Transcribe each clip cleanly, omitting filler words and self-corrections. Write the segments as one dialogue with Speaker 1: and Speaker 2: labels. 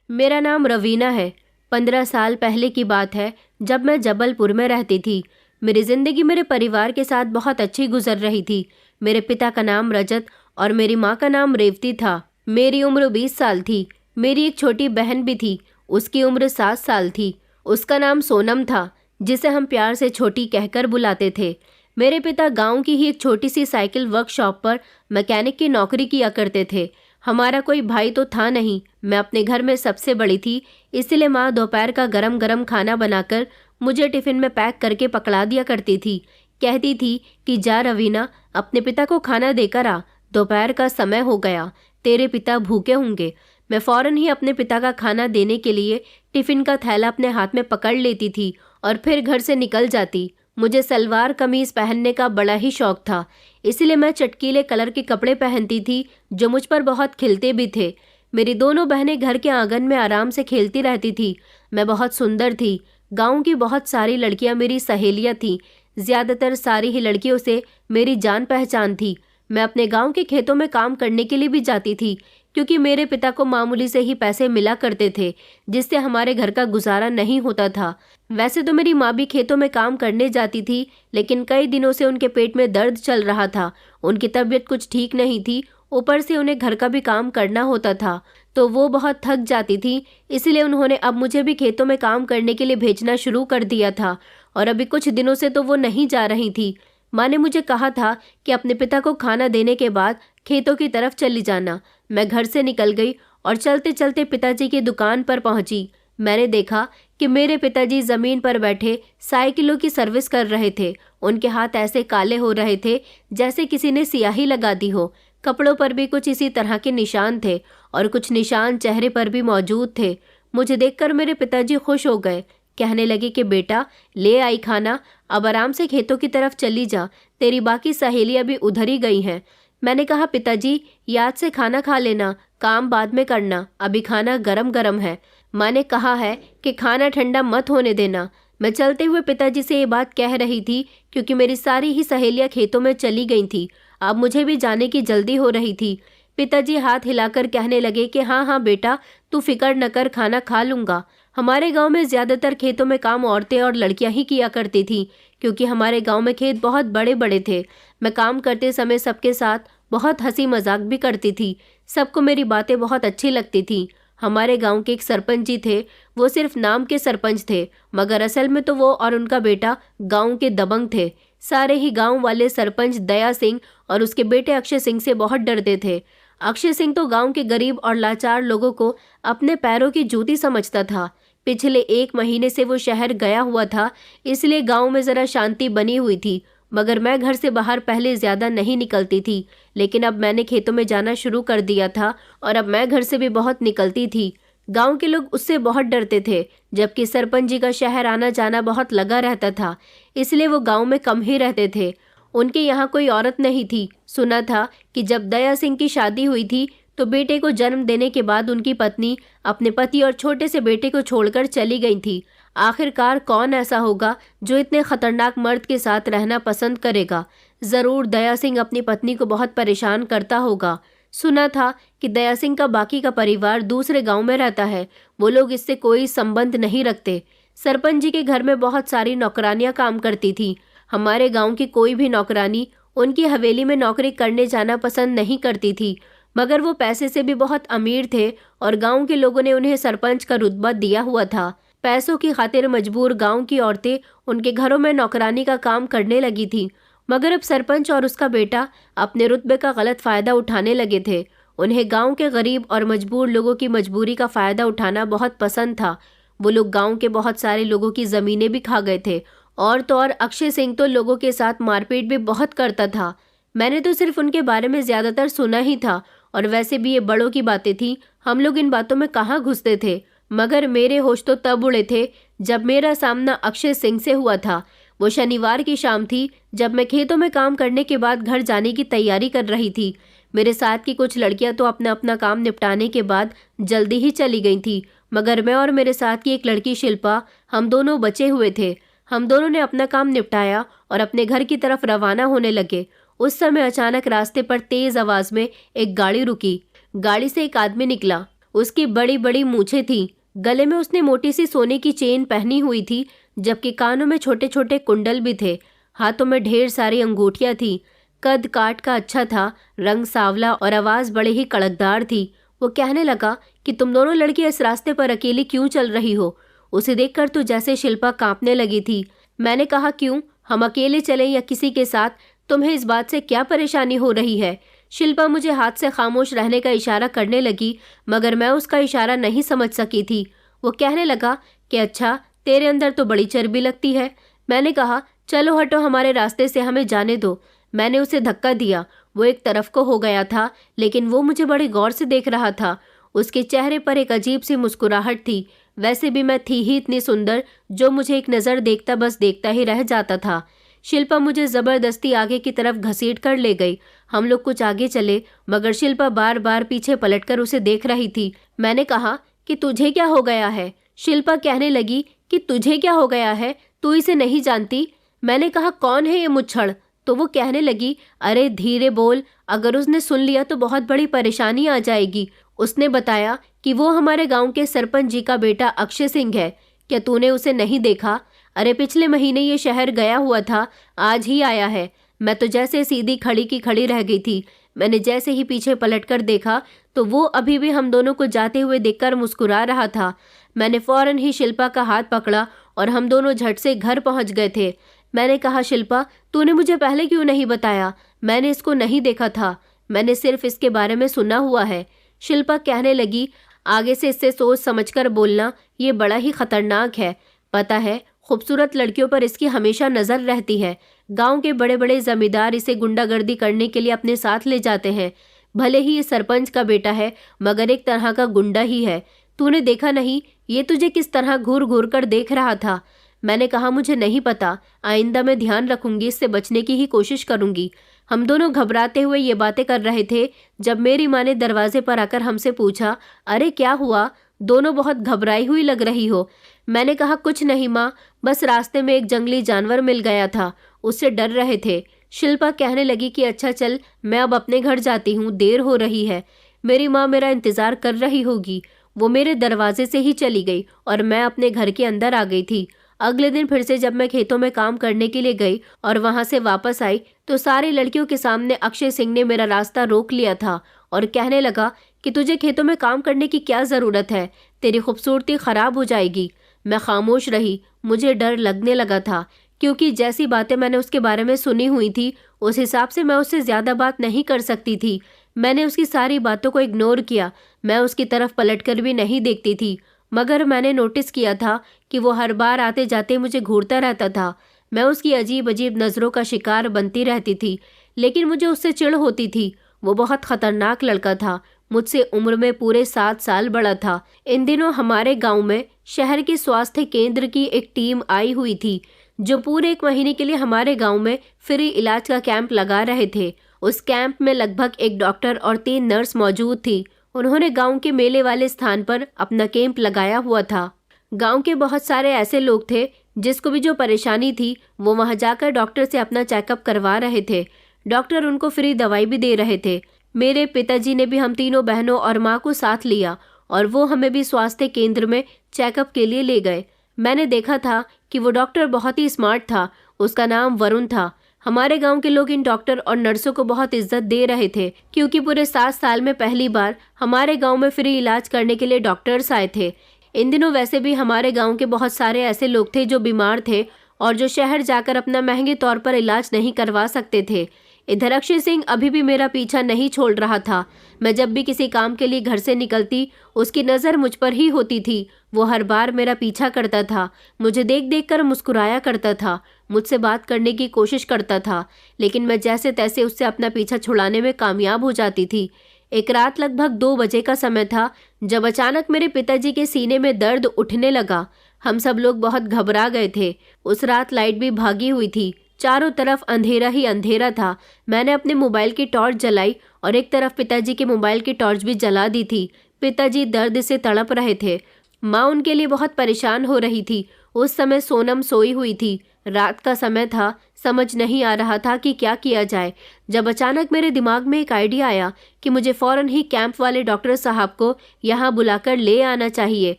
Speaker 1: मेरा नाम रवीना है। 15 साल पहले की बात है, जब मैं जबलपुर में रहती थी। मेरी ज़िंदगी मेरे परिवार के साथ बहुत अच्छी गुजर रही थी। मेरे पिता का नाम रजत और मेरी माँ का नाम रेवती था। मेरी उम्र 20 साल थी। मेरी एक छोटी बहन भी थी, उसकी उम्र 7 साल थी। उसका नाम सोनम था, जिसे हम प्यार से छोटी कहकर बुलाते थे। मेरे पिता गांव की ही एक छोटी सी साइकिल वर्कशॉप पर मैकेनिक की नौकरी किया करते थे। हमारा कोई भाई तो था नहीं। मैं अपने घर में सबसे बड़ी थी, इसलिए माँ दोपहर का गरम गरम खाना बनाकर मुझे टिफ़िन में पैक करके पकड़ा दिया करती थी। कहती थी कि जा रवीना, अपने पिता को खाना देकर आ, दोपहर का समय हो गया, तेरे पिता भूखे होंगे। मैं फ़ौरन ही अपने पिता का खाना देने के लिए टिफ़िन का थैला अपने हाथ में पकड़ लेती थी और फिर घर से निकल जाती। मुझे सलवार कमीज़ पहनने का बड़ा ही शौक था, इसलिए मैं चटकीले कलर के कपड़े पहनती थी जो मुझ पर बहुत खिलते भी थे। मेरी दोनों बहनें घर के आंगन में आराम से खेलती रहती थी। मैं बहुत सुंदर थी। गांव की बहुत सारी लड़कियां मेरी सहेलियां थीं। ज़्यादातर सारी ही लड़कियों से मेरी जान पहचान थी। मैं अपने गांव के खेतों में काम करने के लिए भी जाती थी, क्योंकि मेरे पिता को मामूली से ही पैसे मिला करते थे, जिससे हमारे घर का गुजारा नहीं होता था। वैसे तो मेरी माँ भी खेतों में काम करने जाती थी, लेकिन कई दिनों से उनके पेट में दर्द चल रहा था। उनकी तबीयत कुछ ठीक नहीं थी, ऊपर से उन्हें घर का भी काम करना होता था, तो वो बहुत थक जाती थी। इसलिए उन्होंने अब मुझे भी खेतों में काम करने के लिए भेजना शुरू कर दिया था, और अभी कुछ दिनों से तो वो नहीं जा रही थी। माँ ने मुझे कहा था कि अपने पिता को खाना देने के बाद खेतों की तरफ चली जाना। मैं घर से निकल गई और चलते चलते पिताजी की दुकान पर पहुंची। मैंने देखा कि मेरे पिताजी ज़मीन पर बैठे साइकिलों की सर्विस कर रहे थे। उनके हाथ ऐसे काले हो रहे थे जैसे किसी ने स्याही लगा दी हो। कपड़ों पर भी कुछ इसी तरह के निशान थे और कुछ निशान चेहरे पर भी मौजूद थे। मुझे देखकर मेरे पिताजी खुश हो गए। कहने लगे कि बेटा, ले आई खाना, अब आराम से खेतों की तरफ चली जा, तेरी बाकी सहेलियां भी उधर ही गई हैं। मैंने कहा, पिताजी याद से खाना खा लेना, काम बाद में करना, अभी खाना गरम गरम है। माँ ने कहा है कि खाना ठंडा मत होने देना। मैं चलते हुए पिताजी से ये बात कह रही थी, क्योंकि मेरी सारी ही सहेलियां खेतों में चली गई थी। अब मुझे भी जाने की जल्दी हो रही थी। पिताजी हाथ हिलाकर कहने लगे कि हाँ हाँ बेटा, तू फिक्र न कर, खाना खा लूँगा। हमारे गांव में ज़्यादातर खेतों में काम औरतें और लड़कियां ही किया करती थीं, क्योंकि हमारे गांव में खेत बहुत बड़े बड़े थे। मैं काम करते समय सबके साथ बहुत हंसी मजाक भी करती थी। सबको मेरी बातें बहुत अच्छी लगती थीं। हमारे गांव के एक सरपंच जी थे। वो सिर्फ नाम के सरपंच थे, मगर असल में तो वो और उनका बेटा गांव के दबंग थे। सारे ही गांव वाले सरपंच दया सिंह और उसके बेटे अक्षय सिंह से बहुत डरते थे। अक्षय सिंह तो गांव के गरीब और लाचार लोगों को अपने पैरों की जूती समझता था। पिछले 1 महीने से वो शहर गया हुआ था, इसलिए गांव में ज़रा शांति बनी हुई थी। मगर मैं घर से बाहर पहले ज़्यादा नहीं निकलती थी, लेकिन अब मैंने खेतों में जाना शुरू कर दिया था और अब मैं घर से भी बहुत निकलती थी। गांव के लोग उससे बहुत डरते थे, जबकि सरपंच जी का शहर आना जाना बहुत लगा रहता था, इसलिए वो गांव में कम ही रहते थे। उनके यहाँ कोई औरत नहीं थी। सुना था कि जब दया सिंह की शादी हुई थी तो बेटे को जन्म देने के बाद उनकी पत्नी अपने पति और छोटे से बेटे को छोड़कर चली गई थी। आखिरकार कौन ऐसा होगा जो इतने खतरनाक मर्द के साथ रहना पसंद करेगा? ज़रूर दया सिंह अपनी पत्नी को बहुत परेशान करता होगा। सुना था कि दया सिंह का बाकी का परिवार दूसरे गांव में रहता है। वो लोग इससे कोई संबंध नहीं रखते। सरपंच जी के घर में बहुत सारी नौकरानियां काम करती थीं। हमारे गांव की कोई भी नौकरानी उनकी हवेली में नौकरी करने जाना पसंद नहीं करती थी, मगर वो पैसे से भी बहुत अमीर थे और गांव के लोगों ने उन्हें सरपंच का रुतबा दिया हुआ था। पैसों की खातिर मजबूर गांव की औरतें उनके घरों में नौकरानी का काम करने लगी थीं। मगर अब सरपंच और उसका बेटा अपने रुतबे का गलत फ़ायदा उठाने लगे थे। उन्हें गांव के गरीब और मजबूर लोगों की मजबूरी का फ़ायदा उठाना बहुत पसंद था। वो लोग गांव के बहुत सारे लोगों की ज़मीनें भी खा गए थे। और तो और अक्षय सिंह तो लोगों के साथ मारपीट भी बहुत करता था। मैंने तो सिर्फ उनके बारे में ज़्यादातर सुना ही था, और वैसे भी ये बड़ों की बातें थीं, हम लोग इन बातों में कहाँ घुसते थे। मगर मेरे होश तो तब उड़े थे जब मेरा सामना अक्षय सिंह से हुआ था। वो शनिवार की शाम थी, जब मैं खेतों में काम करने के बाद घर जाने की तैयारी कर रही थी। मेरे साथ की कुछ लड़कियां तो अपना अपना काम निपटाने के बाद जल्दी ही चली गई थी, मगर मैं और मेरे साथ की एक लड़की शिल्पा, हम दोनों बचे हुए थे। हम दोनों ने अपना काम निपटाया और अपने घर की तरफ रवाना होने लगे। उस समय अचानक रास्ते पर तेज आवाज में एक गाड़ी रुकी। गाड़ी से एक आदमी निकला। उसकी बड़ी बड़ी मूछें थी। गले में उसने मोटी सी सोने की चेन पहनी हुई थी, जबकि कानों में छोटे छोटे कुंडल भी थे। हाथों में ढेर सारी अंगूठियां थी। कद काट का अच्छा था, रंग सांवला और आवाज बड़े ही कड़कदार थी। वो कहने लगा कि तुम दोनों लड़कियां इस रास्ते पर अकेली क्यों चल रही हो? उसे देखकर तो जैसे शिल्पा कांपने लगी थी। मैंने कहा, क्यों, हम अकेले चलें या किसी के साथ? तुम्हें इस बात से क्या परेशानी हो रही है? शिल्पा मुझे हाथ से खामोश रहने का इशारा करने लगी, मगर मैं उसका इशारा नहीं समझ सकी थी। वो कहने लगा कि अच्छा, तेरे अंदर तो बड़ी चर्बी लगती है। मैंने कहा, चलो हटो, हमारे रास्ते से हमें जाने दो। मैंने उसे धक्का दिया। वो एक तरफ को हो गया था, लेकिन वो मुझे बड़े गौर से देख रहा था। उसके चेहरे पर एक अजीब सी मुस्कुराहट थी। वैसे भी मैं थी ही इतनी सुंदर, जो मुझे एक नज़र देखता बस देखता ही रह जाता था। शिल्पा मुझे ज़बरदस्ती आगे की तरफ घसीट कर ले गई। हम लोग कुछ आगे चले, मगर शिल्पा बार बार पीछे पलटकर उसे देख रही थी। मैंने कहा कि तुझे क्या हो गया है? शिल्पा कहने लगी कि तुझे क्या हो गया है, तू इसे नहीं जानती? मैंने कहा, कौन है ये मुच्छड़? तो वो कहने लगी, अरे धीरे बोल, अगर उसने सुन लिया तो बहुत बड़ी परेशानी आ जाएगी। उसने बताया कि वो हमारे गांव के सरपंच जी का बेटा अक्षय सिंह है। क्या तूने उसे नहीं देखा? अरे पिछले महीने ये शहर गया हुआ था, आज ही आया है। मैं तो जैसे सीधी खड़ी की खड़ी रह गई थी। मैंने जैसे ही पीछे पलटकर देखा तो वो अभी भी हम दोनों को जाते हुए देखकर मुस्कुरा रहा था। मैंने फौरन ही शिल्पा का हाथ पकड़ा और हम दोनों झट से घर पहुंच गए थे। मैंने कहा, शिल्पा, तूने मुझे पहले क्यों नहीं बताया? मैंने इसको नहीं देखा था, मैंने सिर्फ इसके बारे में सुना हुआ है। शिल्पा कहने लगी, आगे से इससे सोच समझकर बोलना, ये बड़ा ही खतरनाक है। पता है, खूबसूरत लड़कियों पर इसकी हमेशा नज़र रहती है। गांव के बड़े बड़े जमींदार इसे गुंडागर्दी करने के लिए अपने साथ ले जाते हैं। भले ही ये सरपंच का बेटा है, मगर एक तरह का गुंडा ही है। तूने देखा नहीं, ये तुझे किस तरह घूर घूर कर देख रहा था? मैंने कहा, मुझे नहीं पता, आइंदा मैं ध्यान रखूंगी, इससे बचने की ही कोशिश करूंगी। हम दोनों घबराते हुए ये बातें कर रहे थे जब मेरी माँ ने दरवाजे पर आकर हमसे पूछा, अरे क्या हुआ? दोनों बहुत घबराई हुई लग रही हो। मैंने कहा, कुछ नहीं माँ, बस रास्ते में एक जंगली जानवर मिल गया था, उससे डर रहे थे। शिल्पा कहने लगी कि अच्छा चल, मैं अब अपने घर जाती हूँ, देर हो रही है। मेरी माँ मेरा इंतज़ार कर रही होगी। वो मेरे दरवाजे से ही चली गई और मैं अपने घर के अंदर आ गई थी। अगले दिन फिर से जब मैं खेतों में काम करने के लिए गई और वहां से वापस आई तो सारी लड़कियों के सामने अक्षय सिंह ने मेरा रास्ता रोक लिया था और कहने लगा कि तुझे खेतों में काम करने की क्या ज़रूरत है, तेरी खूबसूरती ख़राब हो जाएगी। मैं खामोश रही। मुझे डर लगने लगा था, क्योंकि जैसी बातें मैंने उसके बारे में सुनी हुई थी उस हिसाब से मैं उससे ज़्यादा बात नहीं कर सकती थी। मैंने उसकी सारी बातों को इग्नोर किया। मैं उसकी तरफ पलटकर भी नहीं देखती थी, मगर मैंने नोटिस किया था कि वो हर बार आते जाते मुझे घूरता रहता था। मैं उसकी अजीब अजीब नज़रों का शिकार बनती रहती थी, लेकिन मुझे उससे चिढ़ होती थी। वो बहुत ख़तरनाक लड़का था, मुझसे उम्र में पूरे 7 साल बड़ा था। इन दिनों हमारे गांव में शहर के स्वास्थ्य केंद्र की एक टीम आई हुई थी, जो पूरे 1 महीने के लिए हमारे गांव में फ्री इलाज का कैंप लगा रहे थे। उस कैंप में लगभग 1 डॉक्टर और 3 नर्स मौजूद थी। उन्होंने गांव के मेले वाले स्थान पर अपना कैंप लगाया हुआ था। गांव के बहुत सारे ऐसे लोग थे जिसको भी जो परेशानी थी वो वहां जाकर डॉक्टर से अपना चेकअप करवा रहे थे। डॉक्टर उनको फ्री दवाई भी दे रहे थे। मेरे पिताजी ने भी हम तीनों बहनों और माँ को साथ लिया और वो हमें भी स्वास्थ्य केंद्र में चेकअप के लिए ले गए। मैंने देखा था कि वो डॉक्टर बहुत ही स्मार्ट था। उसका नाम वरुण था। हमारे गांव के लोग इन डॉक्टर और नर्सों को बहुत इज्जत दे रहे थे, क्योंकि पूरे 7 साल में पहली बार हमारे गांव में फ्री इलाज करने के लिए डॉक्टर्स आए थे। इन दिनों वैसे भी हमारे गांव के बहुत सारे ऐसे लोग थे जो बीमार थे और जो शहर जाकर अपना महंगे तौर पर इलाज नहीं करवा सकते थे। इधर अक्षय सिंह अभी भी मेरा पीछा नहीं छोड़ रहा था। मैं जब भी किसी काम के लिए घर से निकलती उसकी नज़र मुझ पर ही होती थी। वो हर बार मेरा पीछा करता था, मुझे देख देख कर मुस्कुराया करता था, मुझसे बात करने की कोशिश करता था, लेकिन मैं जैसे तैसे उससे अपना पीछा छुड़ाने में कामयाब हो जाती थी। एक रात लगभग 2 बजे का समय था जब अचानक मेरे पिताजी के सीने में दर्द उठने लगा। हम सब लोग बहुत घबरा गए थे। उस रात लाइट भी भागी हुई थी, चारों तरफ अंधेरा ही अंधेरा था। मैंने अपने मोबाइल की टॉर्च जलाई और एक तरफ पिताजी के मोबाइल की टॉर्च भी जला दी थी। पिताजी दर्द से तड़प रहे थे। माँ उनके लिए बहुत परेशान हो रही थी। उस समय सोनम सोई हुई थी। रात का समय था, समझ नहीं आ रहा था कि क्या किया जाए, जब अचानक मेरे दिमाग में एक आइडिया आया कि मुझे फौरन ही कैंप वाले डॉक्टर साहब को यहाँ बुलाकर ले आना चाहिए।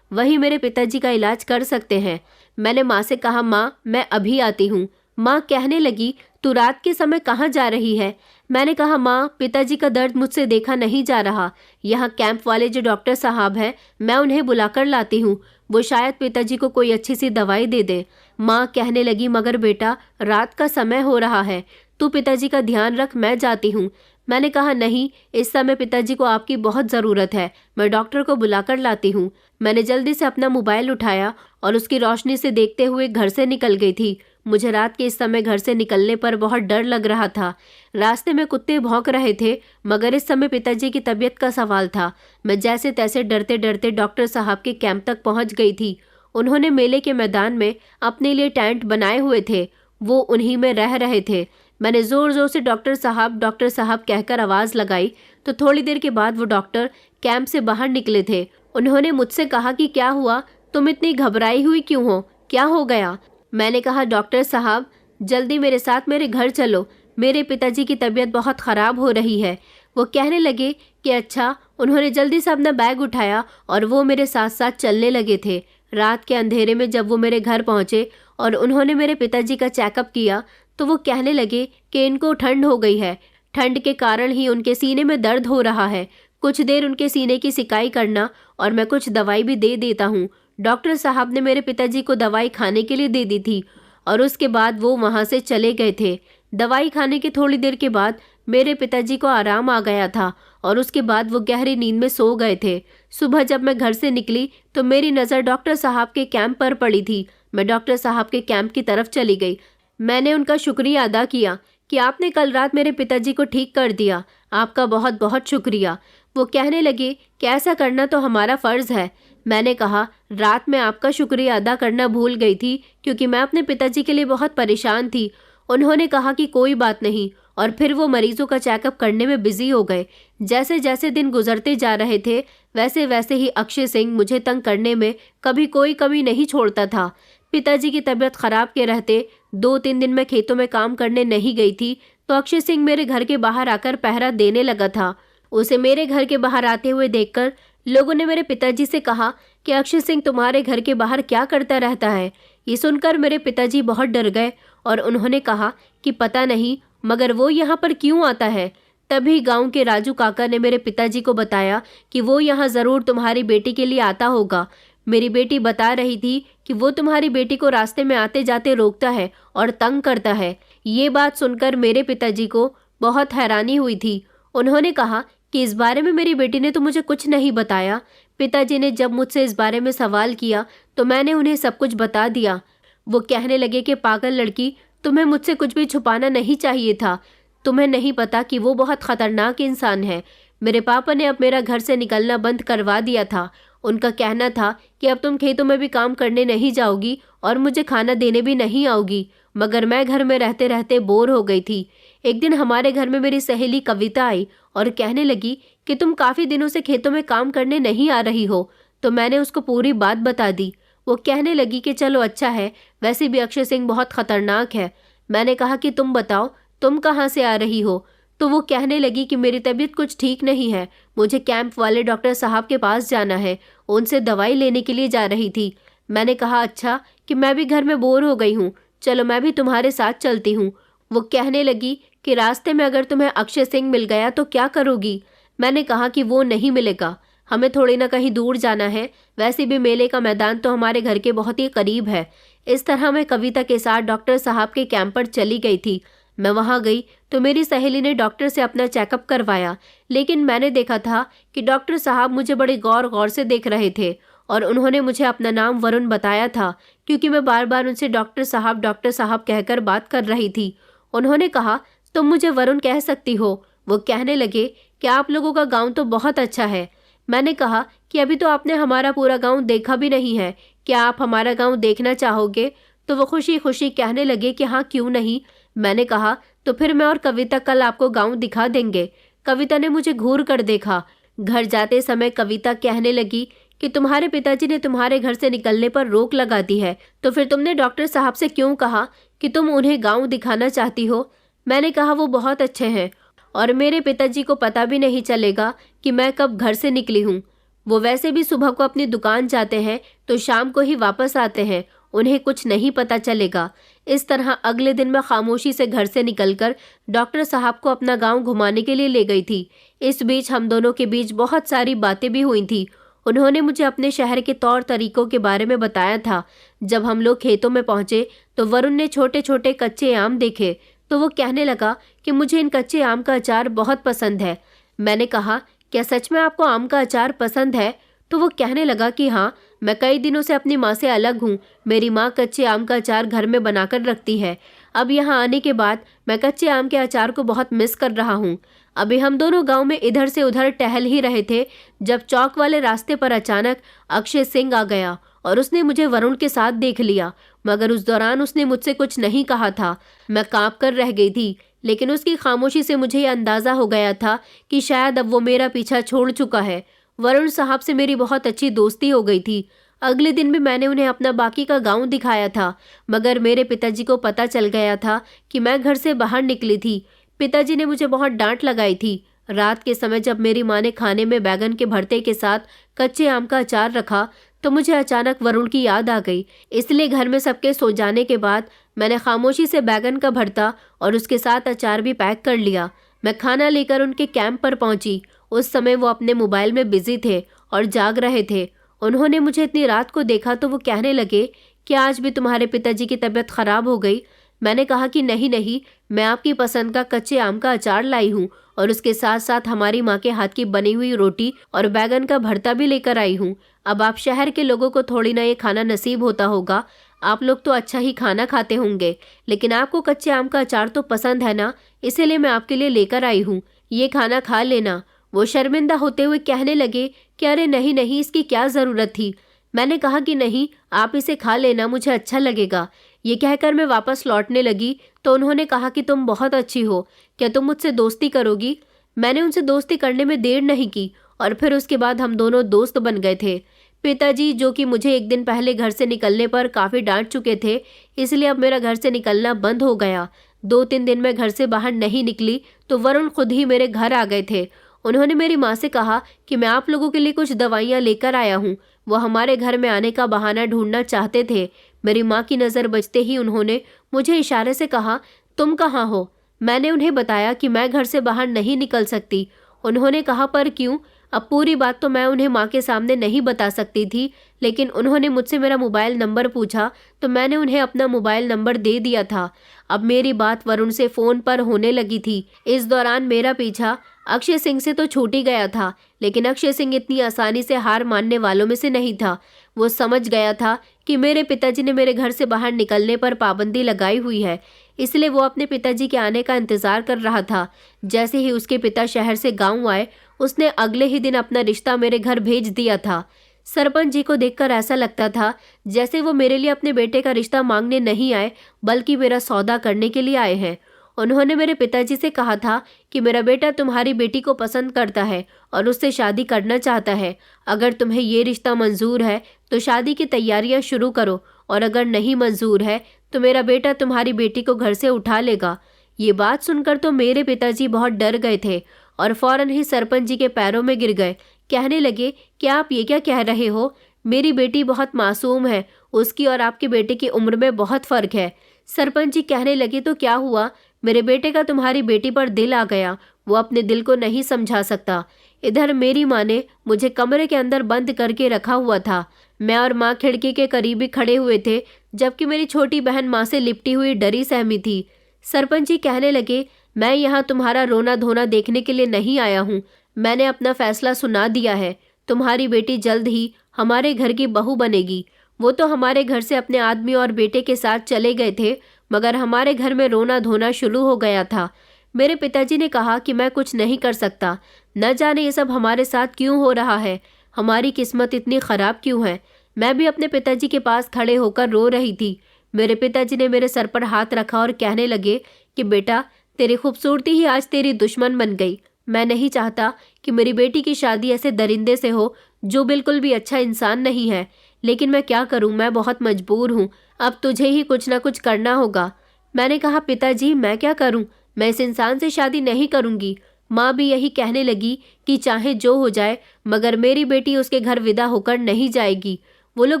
Speaker 1: वही मेरे पिताजी का इलाज कर सकते हैं। मैंने माँ से कहा, माँ मैं अभी आती हूँ। माँ कहने लगी, तू रात के समय कहाँ जा रही है? मैंने कहा, माँ पिताजी का दर्द मुझसे देखा नहीं जा रहा। यहाँ कैंप वाले जो डॉक्टर साहब हैं, मैं उन्हें बुलाकर लाती हूँ। वो शायद पिताजी को कोई अच्छी सी दवाई दे दे। माँ कहने लगी, मगर बेटा रात का समय हो रहा है, तू पिताजी का ध्यान रख, मैं जाती हूँ। मैंने कहा, नहीं, इस समय पिताजी को आपकी बहुत ज़रूरत है, मैं डॉक्टर को बुलाकर लाती हूँ। मैंने जल्दी से अपना मोबाइल उठाया और उसकी रोशनी से देखते हुए घर से निकल गई थी। मुझे रात के इस समय घर से निकलने पर बहुत डर लग रहा था। रास्ते में कुत्ते भौंक रहे थे, मगर इस समय पिताजी की तबीयत का सवाल था। मैं जैसे तैसे डरते डरते डॉक्टर साहब के कैंप तक पहुंच गई थी। उन्होंने मेले के मैदान में अपने लिए टेंट बनाए हुए थे, वो उन्हीं में रह रहे थे। मैंने ज़ोर ज़ोर से डॉक्टर साहब कहकर आवाज़ लगाई तो थोड़ी देर के बाद वो डॉक्टर कैंप से बाहर निकले थे। उन्होंने मुझसे कहा कि क्या हुआ, तुम इतनी घबराई हुई क्यों हो, क्या हो गया? मैंने कहा, डॉक्टर साहब जल्दी मेरे साथ मेरे घर चलो, मेरे पिताजी की तबीयत बहुत ख़राब हो रही है। वो कहने लगे कि अच्छा। उन्होंने जल्दी से अपना बैग उठाया और वो मेरे साथ साथ चलने लगे थे। रात के अंधेरे में जब वो मेरे घर पहुँचे और उन्होंने मेरे पिताजी का चेकअप किया तो वो कहने लगे कि इनको ठंड हो गई है, ठंड के कारण ही उनके सीने में दर्द हो रहा है। कुछ देर उनके सीने की सिकाई करना और मैं कुछ दवाई भी दे देता हूँ। डॉक्टर साहब ने मेरे पिताजी को दवाई खाने के लिए दे दी थी और उसके बाद वो वहाँ से चले गए थे। दवाई खाने के थोड़ी देर के बाद मेरे पिताजी को आराम आ गया था और उसके बाद वो गहरी नींद में सो गए थे। सुबह जब मैं घर से निकली तो मेरी नज़र डॉक्टर साहब के कैंप पर पड़ी थी। मैं डॉक्टर साहब के कैंप की तरफ चली गई। मैंने उनका शुक्रिया अदा किया कि आपने कल रात मेरे पिताजी को ठीक कर दिया, आपका बहुत बहुत शुक्रिया। वो कहने लगे कि ऐसा करना तो हमारा फ़र्ज़ है। मैंने कहा, रात में आपका शुक्रिया अदा करना भूल गई थी क्योंकि मैं अपने पिताजी के लिए बहुत परेशान थी। उन्होंने कहा कि कोई बात नहीं और फिर वो मरीजों का चेकअप करने में बिजी हो गए। जैसे जैसे दिन गुजरते जा रहे थे वैसे वैसे ही अक्षय सिंह मुझे तंग करने में कभी कोई कमी नहीं छोड़ता था। पिताजी की तबीयत खराब के रहते 2-3 दिन मैं खेतों में काम करने नहीं गई थी तो अक्षय सिंह मेरे घर के बाहर आकर पहरा देने लगा था। उसे मेरे घर के बाहर आते हुए देखकर लोगों ने मेरे पिताजी से कहा कि अक्षय सिंह तुम्हारे घर के बाहर क्या करता रहता है। ये सुनकर मेरे पिताजी बहुत डर गए और उन्होंने कहा कि पता नहीं, मगर वो यहाँ पर क्यों आता है। तभी गांव के राजू काका ने मेरे पिताजी को बताया कि वो यहाँ ज़रूर तुम्हारी बेटी के लिए आता होगा। मेरी बेटी बता रही थी कि वो तुम्हारी बेटी को रास्ते में आते जाते रोकता है और तंग करता है। ये बात सुनकर मेरे पिताजी को बहुत हैरानी हुई थी। उन्होंने कहा कि इस बारे में मेरी बेटी ने तो मुझे कुछ नहीं बताया। पिताजी ने जब मुझसे इस बारे में सवाल किया तो मैंने उन्हें सब कुछ बता दिया। वो कहने लगे कि पागल लड़की, तुम्हें मुझसे कुछ भी छुपाना नहीं चाहिए था। तुम्हें नहीं पता कि वो बहुत ख़तरनाक इंसान है। मेरे पापा ने अब मेरा घर से निकलना बंद करवा दिया था। उनका कहना था कि अब तुम खेतों में भी काम करने नहीं जाओगी और मुझे खाना देने भी नहीं आओगी। मगर मैं घर में रहते रहते बोर हो गई थी। एक दिन हमारे घर में मेरी सहेली कविता आई और कहने लगी कि तुम काफ़ी दिनों से खेतों में काम करने नहीं आ रही हो। तो मैंने उसको पूरी बात बता दी। वो कहने लगी कि चलो अच्छा है, वैसे भी अक्षय सिंह बहुत ख़तरनाक है। मैंने कहा कि तुम बताओ, तुम कहाँ से आ रही हो? तो वो कहने लगी कि मेरी तबीयत कुछ ठीक नहीं है, मुझे कैंप वाले डॉक्टर साहब के पास जाना है, उनसे दवाई लेने के लिए जा रही थी। मैंने कहा अच्छा कि मैं भी घर में बोर हो गई हूँ, चलो मैं भी तुम्हारे साथ चलती हूँ। वो कहने लगी कि रास्ते में अगर तुम्हें अक्षय सिंह मिल गया तो क्या करोगी? मैंने कहा कि वो नहीं मिलेगा, हमें थोड़ी ना कहीं दूर जाना है, वैसे भी मेले का मैदान तो हमारे घर के बहुत ही करीब है। इस तरह मैं कविता के साथ डॉक्टर साहब के कैंप पर चली गई थी। मैं वहाँ गई तो मेरी सहेली ने डॉक्टर से अपना चेकअप करवाया, लेकिन मैंने देखा था कि डॉक्टर साहब मुझे बड़े गौर गौर से देख रहे थे और उन्होंने मुझे अपना नाम वरुण बताया था क्योंकि मैं बार बार उनसे डॉक्टर साहब कहकर बात कर रही थी। उन्होंने कहा तुम मुझे वरुण कह सकती हो। वो कहने लगे कि आप लोगों का गाँव तो बहुत अच्छा है। मैंने कहा कि अभी तो आपने हमारा पूरा गाँव देखा भी नहीं है, क्या आप हमारा गाँव देखना चाहोगे? तो वो खुशी खुशी कहने लगे कि हाँ क्यों नहीं। मैंने कहा तो फिर मैं और कविता कल आपको गाँव दिखा देंगे। कविता ने मुझे घूर कर देखा। घर जाते समय कविता कहने लगी कि तुम्हारे पिताजी ने तुम्हारे घर से निकलने पर रोक लगा दी है, तो फिर तुमने डॉक्टर साहब से क्यों कहा कि तुम उन्हें गाँव दिखाना चाहती हो? मैंने कहा वो बहुत अच्छे हैं और मेरे पिताजी को पता भी नहीं चलेगा कि मैं कब घर से निकली हूँ। वो वैसे भी सुबह को अपनी दुकान जाते हैं तो शाम को ही वापस आते हैं, उन्हें कुछ नहीं पता चलेगा। इस तरह अगले दिन मैं खामोशी से घर से निकलकर डॉक्टर साहब को अपना गांव घुमाने के लिए ले गई थी। इस बीच हम दोनों के बीच बहुत सारी बातें भी हुई थी। उन्होंने मुझे अपने शहर के तौर तरीकों के बारे में बताया था। जब हम लोग खेतों में पहुंचे तो वरुण ने छोटे छोटे कच्चे आम देखे तो वो कहने लगा कि मुझे इन कच्चे आम का अचार बहुत पसंद है। मैंने कहा, क्या सच में आपको आम का अचार पसंद है? तो वो कहने लगा कि हाँ, मैं कई दिनों से अपनी माँ से अलग हूँ। मेरी माँ कच्चे आम का अचार घर में बनाकर रखती है। अब यहाँ आने के बाद मैं कच्चे आम के अचार को बहुत मिस कर रहा हूँ। अभी हम दोनों गांव में इधर से उधर टहल ही रहे थे जब चौक वाले रास्ते पर अचानक अक्षय सिंह आ गया और उसने मुझे वरुण के साथ देख लिया, मगर उस दौरान उसने मुझसे कुछ नहीं कहा था। मैं कांप कर रह गई थी, लेकिन उसकी खामोशी से मुझे यह अंदाज़ा हो गया था कि शायद अब वो मेरा पीछा छोड़ चुका है। वरुण साहब से मेरी बहुत अच्छी दोस्ती हो गई थी। अगले दिन भी मैंने उन्हें अपना बाकी का गांव दिखाया था, मगर मेरे पिताजी को पता चल गया था कि मैं घर से बाहर निकली थी। पिताजी ने मुझे बहुत डांट लगाई थी। रात के समय जब मेरी माँ ने खाने में बैगन के भरते के साथ कच्चे आम का अचार रखा तो मुझे अचानक वरुण की याद आ गई। इसलिए घर में सबके सो जाने के बाद मैंने खामोशी से बैगन का भरता और उसके साथ अचार भी पैक कर लिया। मैं खाना लेकर उनके कैंप पर पहुंची। उस समय वो अपने मोबाइल में बिजी थे और जाग रहे थे। उन्होंने मुझे इतनी रात को देखा तो वो कहने लगे कि आज भी तुम्हारे पिताजी की तबीयत खराब हो गई। मैंने कहा कि नहीं नहीं, मैं आपकी पसंद का कच्चे आम का अचार लाई हूँ और उसके साथ साथ हमारी माँ के हाथ की बनी हुई रोटी और बैगन का भरता भी लेकर आई हूँ। अब आप शहर के लोगों को थोड़ी ना ये खाना नसीब होता होगा। आप लोग तो अच्छा ही खाना खाते होंगे, लेकिन आपको कच्चे आम का अचार तो पसंद है ना, इसीलिए मैं आपके लिए लेकर आई हूँ। ये खाना खा लेना। वो शर्मिंदा होते हुए कहने लगे कि अरे नहीं नहीं, इसकी क्या ज़रूरत थी। मैंने कहा कि नहीं, आप इसे खा लेना, मुझे अच्छा लगेगा। ये कहकर मैं वापस लौटने लगी तो उन्होंने कहा कि तुम बहुत अच्छी हो, क्या तुम मुझसे दोस्ती करोगी? मैंने उनसे दोस्ती करने में देर नहीं की और फिर उसके बाद हम दोनों दोस्त बन गए थे। पिताजी, जो कि मुझे एक दिन पहले घर से निकलने पर काफ़ी डांट चुके थे, इसलिए अब मेरा घर से निकलना बंद हो गया। 2-3 दिन में घर से बाहर नहीं निकली तो वरुण खुद ही मेरे घर आ गए थे। उन्होंने मेरी माँ से कहा कि मैं आप लोगों के लिए कुछ दवाइयाँ लेकर आया हूँ। वो हमारे घर में आने का बहाना ढूंढना चाहते थे। मेरी माँ की नज़र बचते ही उन्होंने मुझे इशारे से कहा, तुम कहाँ हो? मैंने उन्हें बताया कि मैं घर से बाहर नहीं निकल सकती। उन्होंने कहा, पर क्यों? अब पूरी बात तो मैं उन्हें माँ के सामने नहीं बता सकती थी, लेकिन उन्होंने मुझसे मेरा मोबाइल नंबर पूछा तो मैंने उन्हें अपना मोबाइल नंबर दे दिया था। अब मेरी बात वरुण से फ़ोन पर होने लगी थी। इस दौरान मेरा पीछा अक्षय सिंह से तो छूट ही गया था, लेकिन अक्षय सिंह इतनी आसानी से हार मानने वालों में से नहीं था। वो समझ गया था कि मेरे पिताजी ने मेरे घर से बाहर निकलने पर पाबंदी लगाई हुई है, इसलिए वो अपने पिताजी के आने का इंतज़ार कर रहा था। जैसे ही उसके पिता शहर से गाँव आए, उसने अगले ही दिन अपना रिश्ता मेरे घर भेज दिया था। सरपंच जी को देखकर ऐसा लगता था जैसे वो मेरे लिए अपने बेटे का रिश्ता मांगने नहीं आए, बल्कि मेरा सौदा करने के लिए आए हैं। उन्होंने मेरे पिताजी से कहा था कि मेरा बेटा तुम्हारी बेटी को पसंद करता है और उससे शादी करना चाहता है। अगर तुम्हें ये रिश्ता मंजूर है तो शादी की तैयारियां शुरू करो, और अगर नहीं मंजूर है तो मेरा बेटा तुम्हारी बेटी को घर से उठा लेगा। ये बात सुनकर तो मेरे पिताजी बहुत डर गए थे और फौरन ही सरपंच जी के पैरों में गिर गए। कहने लगे कि आप ये क्या कह रहे हो? मेरी बेटी बहुत मासूम है, उसकी और आपके बेटे की उम्र में बहुत फ़र्क है। सरपंच जी कहने लगे, तो क्या हुआ? मेरे बेटे का तुम्हारी बेटी पर दिल आ गया, वो अपने दिल को नहीं समझा सकता। इधर मेरी माँ ने मुझे कमरे के अंदर बंद करके रखा हुआ था। मैं और माँ खिड़की के करीब ही खड़े हुए थे, जबकि मेरी छोटी बहन माँ से लिपटी हुई डरी सहमी थी। सरपंच जी कहने लगे, मैं यहाँ तुम्हारा रोना धोना देखने के लिए नहीं आया हूँ। मैंने अपना फैसला सुना दिया है। तुम्हारी बेटी जल्द ही हमारे घर की बहू बनेगी। वो तो हमारे घर से अपने आदमी और बेटे के साथ चले गए थे, मगर हमारे घर में रोना धोना शुरू हो गया था। मेरे पिताजी ने कहा कि मैं कुछ नहीं कर सकता। न जाने ये सब हमारे साथ क्यों हो रहा है, हमारी किस्मत इतनी ख़राब क्यों है। मैं भी अपने पिताजी के पास खड़े होकर रो रही थी। मेरे पिताजी ने मेरे सर पर हाथ रखा और कहने लगे कि बेटा, तेरी खूबसूरती ही आज तेरी दुश्मन बन गई। मैं नहीं चाहता कि मेरी बेटी की शादी ऐसे दरिंदे से हो जो बिल्कुल भी अच्छा इंसान नहीं है। लेकिन मैं क्या करूं, मैं बहुत मजबूर हूं। अब तुझे ही कुछ ना कुछ करना होगा। मैंने कहा, पिताजी मैं क्या करूं, मैं इस इंसान से शादी नहीं करूंगी। माँ भी यही कहने लगी कि चाहे जो हो जाए मगर मेरी बेटी उसके घर विदा होकर नहीं जाएगी। वो लोग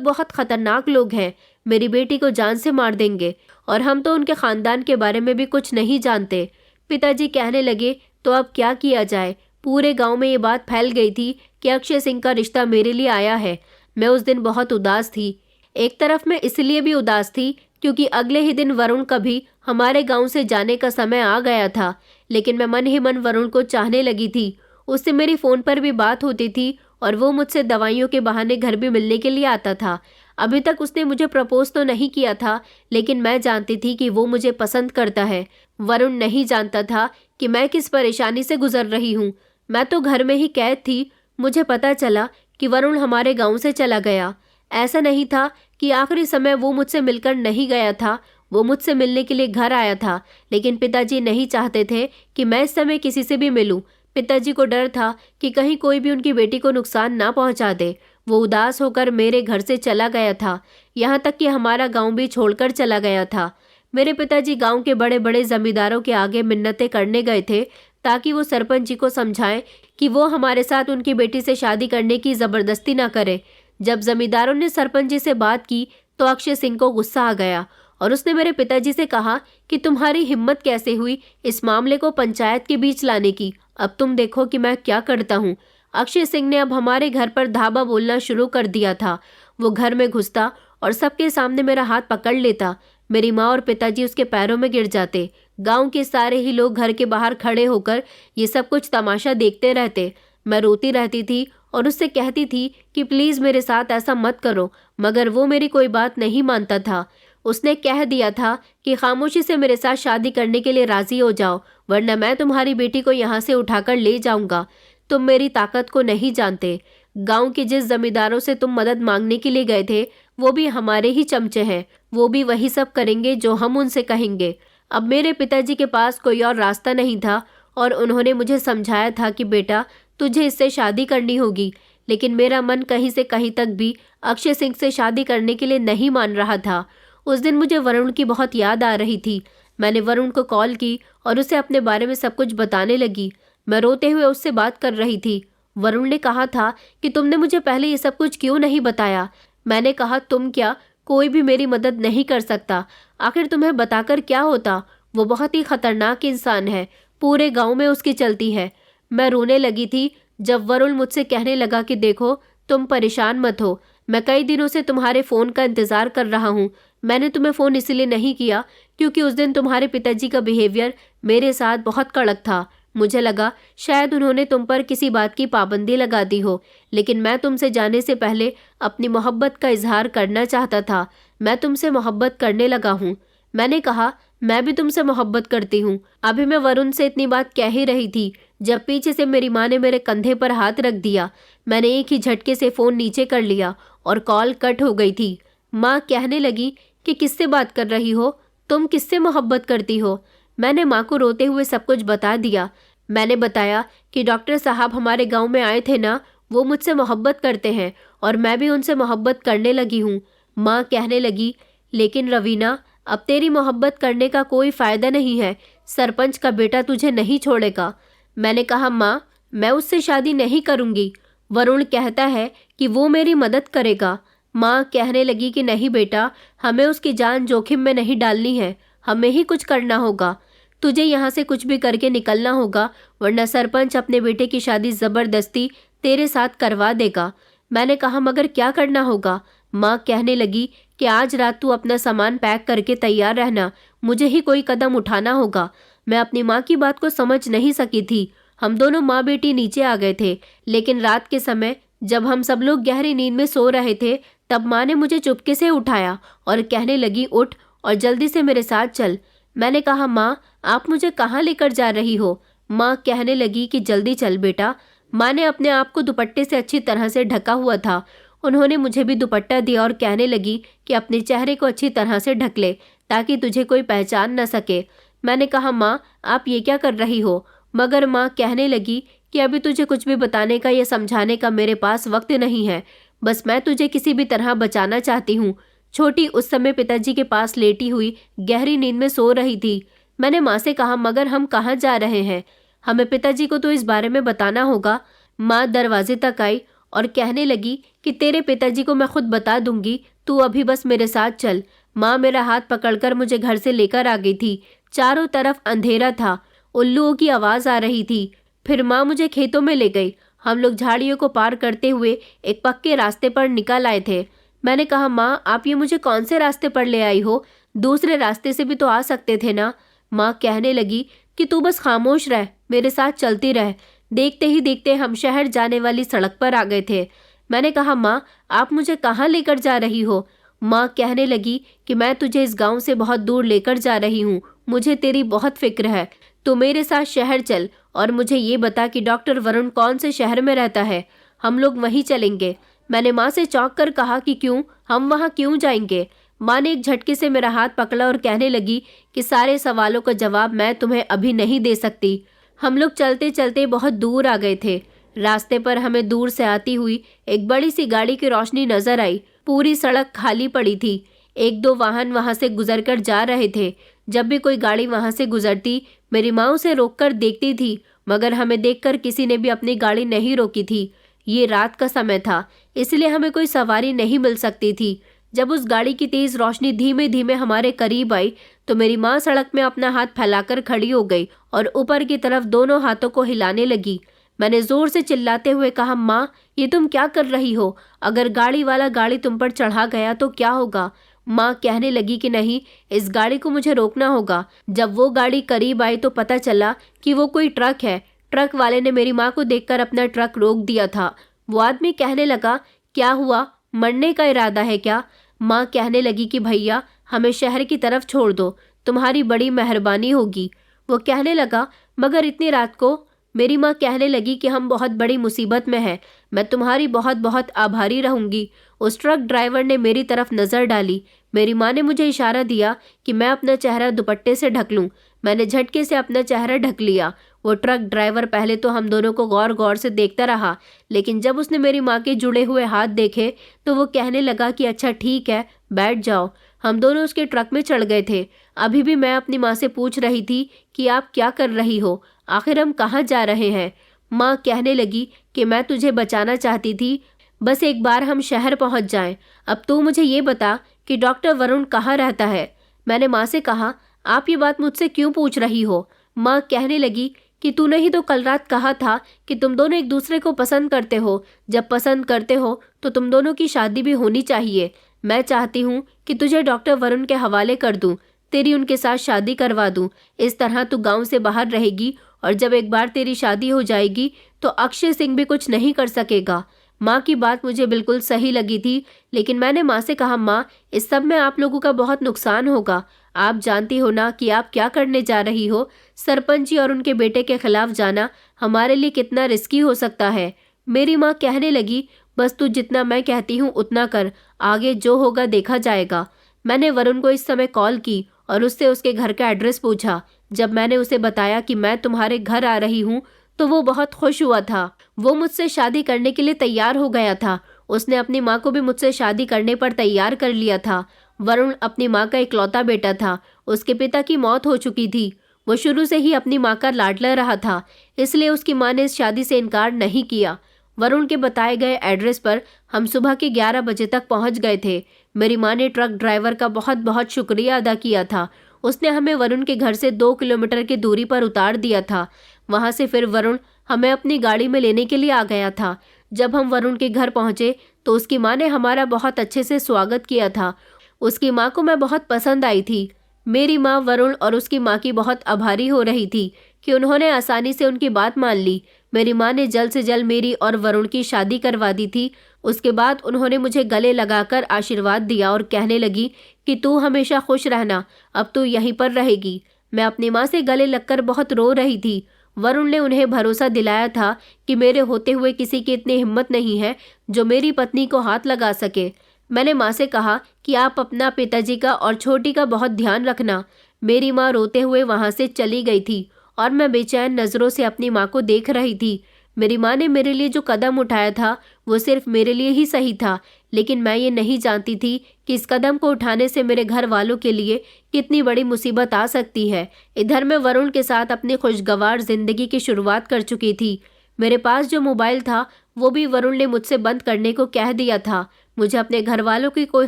Speaker 1: बहुत खतरनाक लोग हैं, मेरी बेटी को जान से मार देंगे और हम तो उनके खानदान के बारे में भी कुछ नहीं जानते। पिताजी कहने लगे, तो अब क्या किया जाए। पूरे गांव में ये बात फैल गई थी कि अक्षय सिंह का रिश्ता मेरे लिए आया है। मैं उस दिन बहुत उदास थी। एक तरफ मैं इसलिए भी उदास थी क्योंकि अगले ही दिन वरुण का भी हमारे गांव से जाने का समय आ गया था। लेकिन मैं मन ही मन वरुण को चाहने लगी थी। उससे मेरी फ़ोन पर भी बात होती थी और वो मुझसे दवाइयों के बहाने घर भी मिलने के लिए आता था। अभी तक उसने मुझे प्रपोज तो नहीं किया था, लेकिन मैं जानती थी कि वो मुझे पसंद करता है। वरुण नहीं जानता था कि मैं किस परेशानी से गुजर रही हूँ। मैं तो घर में ही कैद थी। मुझे पता चला कि वरुण हमारे गांव से चला गया। ऐसा नहीं था कि आखिरी समय वो मुझसे मिलकर नहीं गया था, वो मुझसे मिलने के लिए घर आया था। लेकिन पिताजी नहीं चाहते थे कि मैं इस समय किसी से भी मिलूं। पिताजी को डर था कि कहीं कोई भी उनकी बेटी को नुकसान ना पहुंचा दे। वो उदास होकर मेरे घर से चला गया था, यहाँ तक कि हमारा गांव भी छोड़कर चला गया था। मेरे पिताजी गांव के बड़े बड़े जमींदारों के आगे मिन्नतें करने गए थे ताकि वो सरपंच जी को समझाएं कि वो हमारे साथ उनकी बेटी से शादी करने की ज़बरदस्ती ना करे। जब जमींदारों ने सरपंच जी से बात की तो अक्षय सिंह को गुस्सा आ गया और उसने मेरे पिताजी से कहा कि तुम्हारी हिम्मत कैसे हुई इस मामले को पंचायत के बीच लाने की। अब तुम देखो कि मैं क्या करता हूँ। अक्षय सिंह ने अब हमारे घर पर धावा बोलना शुरू कर दिया था। वो घर में घुसता और सबके सामने मेरा हाथ पकड़ लेता। मेरी माँ और पिताजी उसके पैरों में गिर जाते। गांव के सारे ही लोग घर के बाहर खड़े होकर ये सब कुछ तमाशा देखते रहते। मैं रोती रहती थी और उससे कहती थी कि प्लीज़ मेरे साथ ऐसा मत करो, मगर वो मेरी कोई बात नहीं मानता था। उसने कह दिया था कि खामोशी से मेरे साथ शादी करने के लिए राज़ी हो जाओ, वरना मैं तुम्हारी बेटी को यहाँ से उठाकर ले जाऊँगा। तुम मेरी ताकत को नहीं जानते। गांव के जिस जमींदारों से तुम मदद मांगने के लिए गए थे वो भी हमारे ही चमचे हैं। वो भी वही सब करेंगे जो हम उनसे कहेंगे। अब मेरे पिताजी के पास कोई और रास्ता नहीं था और उन्होंने मुझे समझाया था कि बेटा तुझे इससे शादी करनी होगी। लेकिन मेरा मन कहीं से कहीं तक भी अक्षय सिंह से शादी करने के लिए नहीं मान रहा था। उस दिन मुझे वरुण की बहुत याद आ रही थी। मैंने वरुण को कॉल की और उसे अपने बारे में सब कुछ बताने लगी। मैं रोते हुए उससे बात कर रही थी। वरुण ने कहा था कि तुमने मुझे पहले ये सब कुछ क्यों नहीं बताया। मैंने कहा, तुम क्या, कोई भी मेरी मदद नहीं कर सकता। आखिर तुम्हें बताकर क्या होता। वो बहुत ही खतरनाक इंसान है, पूरे गांव में उसकी चलती है। मैं रोने लगी थी जब वरुण मुझसे कहने लगा कि देखो तुम परेशान मत हो, मैं कई दिनों से तुम्हारे फ़ोन का इंतज़ार कर रहा हूँ। मैंने तुम्हें फ़ोन इसलिए नहीं किया क्योंकि उस दिन तुम्हारे पिताजी का बिहेवियर मेरे साथ बहुत कड़क था। मुझे लगा शायद उन्होंने तुम पर किसी बात की पाबंदी लगा दी हो, लेकिन मैं तुमसे जाने से पहले अपनी मोहब्बत का इजहार करना चाहता था। मैं तुमसे मोहब्बत करने लगा हूँ। मैंने कहा, मैं भी तुमसे मोहब्बत करती हूँ। अभी मैं वरुण से इतनी बात कह ही रही थी जब पीछे से मेरी माँ ने मेरे कंधे पर हाथ रख दिया। मैंने एक ही झटके से फ़ोन नीचे कर लिया और कॉल कट हो गई थी। माँ कहने लगी कि किससे बात कर रही हो, तुम किससे मोहब्बत करती हो। मैंने माँ को रोते हुए सब कुछ बता दिया। मैंने बताया कि डॉक्टर साहब हमारे गांव में आए थे ना, वो मुझसे मोहब्बत करते हैं और मैं भी उनसे मोहब्बत करने लगी हूँ। माँ कहने लगी, लेकिन रवीना अब तेरी मोहब्बत करने का कोई फ़ायदा नहीं है, सरपंच का बेटा तुझे नहीं छोड़ेगा। मैंने कहा, माँ मैं उससे शादी नहीं करूँगी। वरुण कहता है कि वो मेरी मदद करेगा। माँ कहने लगी कि नहीं बेटा, हमें उसकी जान जोखिम में नहीं डालनी है, हमें ही कुछ करना होगा। तुझे यहाँ से कुछ भी करके निकलना होगा, वरना सरपंच अपने बेटे की शादी ज़बरदस्ती तेरे साथ करवा देगा। मैंने कहा, मगर क्या करना होगा। माँ कहने लगी कि आज रात तू अपना सामान पैक करके तैयार रहना, मुझे ही कोई कदम उठाना होगा। मैं अपनी माँ की बात को समझ नहीं सकी थी। हम दोनों माँ बेटी नीचे आ गए थे, लेकिन रात के समय जब हम सब लोग गहरी नींद में सो रहे थे तब माँ ने मुझे चुपके से उठाया और कहने लगी, उठ और जल्दी से मेरे साथ चल। मैंने कहा, माँ आप मुझे कहाँ लेकर जा रही हो। माँ कहने लगी कि जल्दी चल बेटा। माँ ने अपने आप को दुपट्टे से अच्छी तरह से ढका हुआ था। उन्होंने मुझे भी दुपट्टा दिया और कहने लगी कि अपने चेहरे को अच्छी तरह से ढक ले ताकि तुझे कोई पहचान न सके। मैंने कहा, माँ आप ये क्या कर रही हो। मगर माँ कहने लगी कि अभी तुझे कुछ भी बताने का या समझाने का मेरे पास वक्त नहीं है। बस मैं तुझे किसी भी तरह बचाना चाहती हूँ। छोटी उस समय पिताजी के पास लेटी हुई गहरी नींद में सो रही थी। मैंने माँ से कहा, मगर हम कहाँ जा रहे हैं? हमें पिताजी को तो इस बारे में बताना होगा। माँ दरवाजे तक आई और कहने लगी कि तेरे पिताजी को मैं खुद बता दूंगी, तू अभी बस मेरे साथ चल। माँ मेरा हाथ पकड़कर मुझे घर से लेकर आ गई थी। चारों तरफ अंधेरा था, उल्लुओं की आवाज आ रही थी। फिर माँ मुझे खेतों में ले गई। हम लोग झाड़ियों को पार करते हुए एक पक्के रास्ते पर निकल आए थे। मैंने कहा, माँ आप ये मुझे कौन से रास्ते पर ले आई हो? दूसरे रास्ते से भी तो आ सकते थे ना। माँ कहने लगी कि तू बस खामोश रह, मेरे साथ चलती रह। देखते ही देखते हम शहर जाने वाली सड़क पर आ गए थे। मैंने कहा, माँ आप मुझे कहाँ लेकर जा रही हो? माँ कहने लगी कि मैं तुझे इस गांव से बहुत दूर लेकर जा रही हूँ। मुझे तेरी बहुत फिक्र है। तू मेरे साथ शहर चल और मुझे ये बता कि डॉक्टर वरुण कौन से शहर में रहता है। हम लोग वहीं चलेंगे। मैंने माँ से चौंक कर कहा कि क्यों, हम वहाँ क्यों जाएंगे? माँ ने एक झटके से मेरा हाथ पकड़ा और कहने लगी कि सारे सवालों का जवाब मैं तुम्हें अभी नहीं दे सकती। हम लोग चलते चलते बहुत दूर आ गए थे। रास्ते पर हमें दूर से आती हुई एक बड़ी सी गाड़ी की रोशनी नजर आई। पूरी सड़क खाली पड़ी थी। एक दो वाहन वहां से गुजरकर जा रहे थे। जब भी कोई गाड़ी वहां से गुजरती, मेरी माँ उसे रोककर देखती थी, मगर हमें देखकर किसी ने भी अपनी गाड़ी नहीं रोकी थी। ये रात का समय था, इसलिए हमें कोई सवारी नहीं मिल सकती थी। जब उस गाड़ी की तेज रोशनी धीमे धीमे हमारे करीब आई तो मेरी माँ सड़क में अपना हाथ फैलाकर खड़ी हो गई और ऊपर की तरफ दोनों हाथों को हिलाने लगी। मैंने जोर से चिल्लाते हुए कहा, माँ ये तुम क्या कर रही हो? अगर गाड़ी वाला गाड़ी तुम पर चढ़ा गया तो क्या होगा? माँ कहने लगी कि नहीं, इस गाड़ी को मुझे रोकना होगा। जब वो गाड़ी करीब आई तो पता चला कि वो कोई ट्रक है। ट्रक वाले ने मेरी माँ को देखकर अपना ट्रक रोक दिया था। वो आदमी कहने लगा, क्या हुआ, मरने का इरादा है क्या? माँ कहने लगी कि भैया हमें शहर की तरफ छोड़ दो, तुम्हारी बड़ी मेहरबानी होगी। वो कहने लगा, मगर इतनी रात को? मेरी माँ कहने लगी कि हम बहुत बड़ी मुसीबत में हैं, मैं तुम्हारी बहुत बहुत आभारी रहूंगी। उस ट्रक ड्राइवर ने मेरी तरफ नज़र डाली। मेरी माँ ने मुझे इशारा दिया कि मैं अपना चेहरा दुपट्टे से ढक लूं। मैंने झटके से अपना चेहरा ढक लिया। वो ट्रक ड्राइवर पहले तो हम दोनों को गौर गौर से देखता रहा, लेकिन जब उसने मेरी माँ के जुड़े हुए हाथ देखे तो वो कहने लगा कि अच्छा ठीक है, बैठ जाओ। हम दोनों उसके ट्रक में चढ़ गए थे। अभी भी मैं अपनी माँ से पूछ रही थी कि आप क्या कर रही हो, आखिर हम कहाँ जा रहे हैं? माँ कहने लगी कि मैं तुझे बचाना चाहती थी, बस एक बार हम शहर पहुँच जाएं। अब तू मुझे ये बता कि डॉक्टर वरुण कहाँ रहता है? मैंने माँ से कहा, आप ये बात मुझसे क्यों पूछ रही हो? माँ कहने लगी कि तूने ही तो कल रात कहा था कि तुम दोनों एक दूसरे को पसंद करते हो। जब पसंद करते हो तो तुम दोनों की शादी भी होनी चाहिए। मैं चाहती हूँ कि तुझे डॉक्टर वरुण के हवाले कर दूँ, तेरी उनके साथ शादी करवा दूँ। इस तरह तू गाँव से बाहर रहेगी और जब एक बार तेरी शादी हो जाएगी तो अक्षय सिंह भी कुछ नहीं कर सकेगा। माँ की बात मुझे बिल्कुल सही लगी थी, लेकिन मैंने माँ से कहा, माँ इस सब में आप लोगों का बहुत नुकसान होगा। आप जानती हो ना कि आप क्या करने जा रही हो। सरपंच जी और उनके बेटे के खिलाफ जाना हमारे लिए कितना रिस्की हो सकता है। मेरी माँ कहने लगी, बस तू जितना मैं कहती हूँ उतना कर, आगे जो होगा देखा जाएगा। मैंने वरुण को इस समय कॉल की और उससे उसके घर का एड्रेस पूछा। जब मैंने उसे बताया कि मैं तुम्हारे घर आ रही हूँ तो वो बहुत खुश हुआ था। वो मुझसे शादी करने के लिए तैयार हो गया था। उसने अपनी माँ को भी मुझसे शादी करने पर तैयार कर लिया था। वरुण अपनी माँ का इकलौता बेटा था। उसके पिता की मौत हो चुकी थी। वो शुरू से ही अपनी माँ का लाडला रहा था, इसलिए उसकी माँ ने इस शादी से इनकार नहीं किया। वरुण के बताए गए एड्रेस पर हम सुबह के 11 बजे तक पहुँच गए थे। मेरी माँ ने ट्रक ड्राइवर का बहुत बहुत शुक्रिया अदा किया था। उसने हमें वरुण के घर से 2 किलोमीटर की दूरी पर उतार दिया था। वहाँ से फिर वरुण हमें अपनी गाड़ी में लेने के लिए आ गया था। जब हम वरुण के घर पहुँचे तो उसकी माँ ने हमारा बहुत अच्छे से स्वागत किया था। उसकी माँ को मैं बहुत पसंद आई थी। मेरी माँ वरुण और उसकी माँ की बहुत आभारी हो रही थी कि उन्होंने आसानी से उनकी बात मान ली। मेरी माँ ने जल्द से जल्द मेरी और वरुण की शादी करवा दी थी। उसके बाद उन्होंने मुझे गले लगाकर आशीर्वाद दिया और कहने लगी कि तू हमेशा खुश रहना, अब तू यहीं पर रहेगी। मैं अपनी माँ से गले लगकर बहुत रो रही थी। वरुण ने उन्हें भरोसा दिलाया था कि मेरे होते हुए किसी की इतनी हिम्मत नहीं है जो मेरी पत्नी को हाथ लगा सके। मैंने माँ से कहा कि आप अपना पिताजी का और छोटी का बहुत ध्यान रखना। मेरी माँ रोते हुए वहाँ से चली गई थी और मैं बेचैन नज़रों से अपनी माँ को देख रही थी। मेरी माँ ने मेरे लिए जो कदम उठाया था वो सिर्फ मेरे लिए ही सही था, लेकिन मैं ये नहीं जानती थी कि इस कदम को उठाने से मेरे घर वालों के लिए कितनी बड़ी मुसीबत आ सकती है। इधर मैं वरुण के साथ अपनी खुशगवार जिंदगी की शुरुआत कर चुकी थी। मेरे पास जो मोबाइल था वो भी वरुण ने मुझसे बंद करने को कह दिया था। मुझे अपने घर वालों की कोई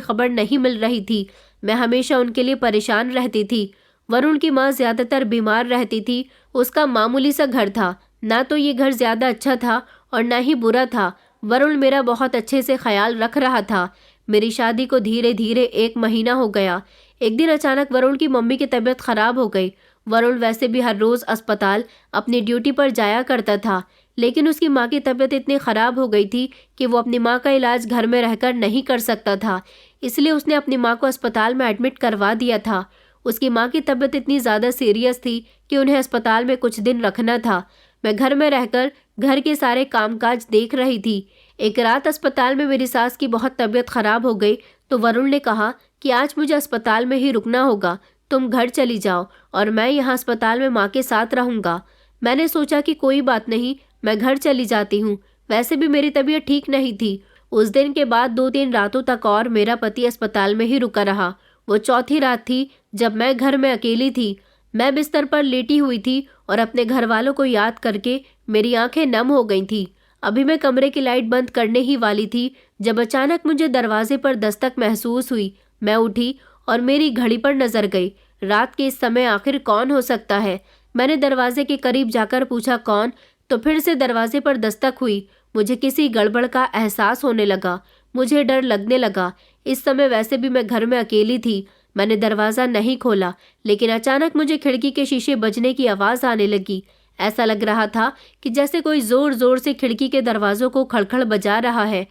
Speaker 1: खबर नहीं मिल रही थी। मैं हमेशा उनके लिए परेशान रहती थी। वरुण की माँ ज्यादातर बीमार रहती थी। उसका मामूली सा घर था, ना तो ये घर ज्यादा अच्छा था और ना ही बुरा था। वरुण मेरा बहुत अच्छे से ख्याल रख रहा था। मेरी शादी को धीरे धीरे 1 महीना हो गया। एक दिन अचानक वरुण की मम्मी की तबीयत खराब हो गई। वरुण वैसे भी हर रोज अस्पताल अपनी ड्यूटी पर जाया करता था, लेकिन उसकी माँ की तबीयत इतनी खराब हो गई थी कि वो अपनी माँ का इलाज घर में रहकर नहीं कर सकता था। इसलिए उसने अपनी माँ को अस्पताल में एडमिट करवा दिया था। उसकी माँ की तबीयत इतनी ज़्यादा सीरियस थी कि उन्हें अस्पताल में कुछ दिन रखना था। मैं घर में रहकर घर के सारे कामकाज देख रही थी। एक रात अस्पताल में मेरी सास की बहुत तबीयत खराब हो गई तो वरुण ने कहा कि आज मुझे अस्पताल में ही रुकना होगा, तुम घर चली जाओ और मैं यहाँ अस्पताल में माँ के साथ रहूँगा। मैंने सोचा कि कोई बात नहीं, मैं घर चली जाती हूँ। वैसे भी मेरी तबीयत ठीक नहीं थी। उस दिन के बाद 2-3 रातों तक और मेरा पति अस्पताल में ही रुका रहा। वो चौथी रात थी जब मैं घर में अकेली थी। मैं बिस्तर पर लेटी हुई थी और अपने घर वालों को याद करके मेरी आंखें नम हो गई थी। अभी मैं कमरे की लाइट बंद करने ही वाली थी जब अचानक मुझे दरवाजे पर दस्तक महसूस हुई। मैं उठी और मेरी घड़ी पर नजर गई। रात के इस समय आखिर कौन हो सकता है? मैंने दरवाजे के करीब जाकर पूछा कौन, तो फिर से दरवाजे पर दस्तक हुई। मुझे किसी गड़बड़ का एहसास होने लगा। मुझे डर लगने लगा। इस समय वैसे भी मैं घर में अकेली थी। मैंने दरवाज़ा नहीं खोला, लेकिन अचानक मुझे खिड़की के शीशे बजने की आवाज़ आने लगी। ऐसा लग रहा था कि जैसे कोई ज़ोर ज़ोर से खिड़की के दरवाज़ों को खड़खड़ बजा रहा है।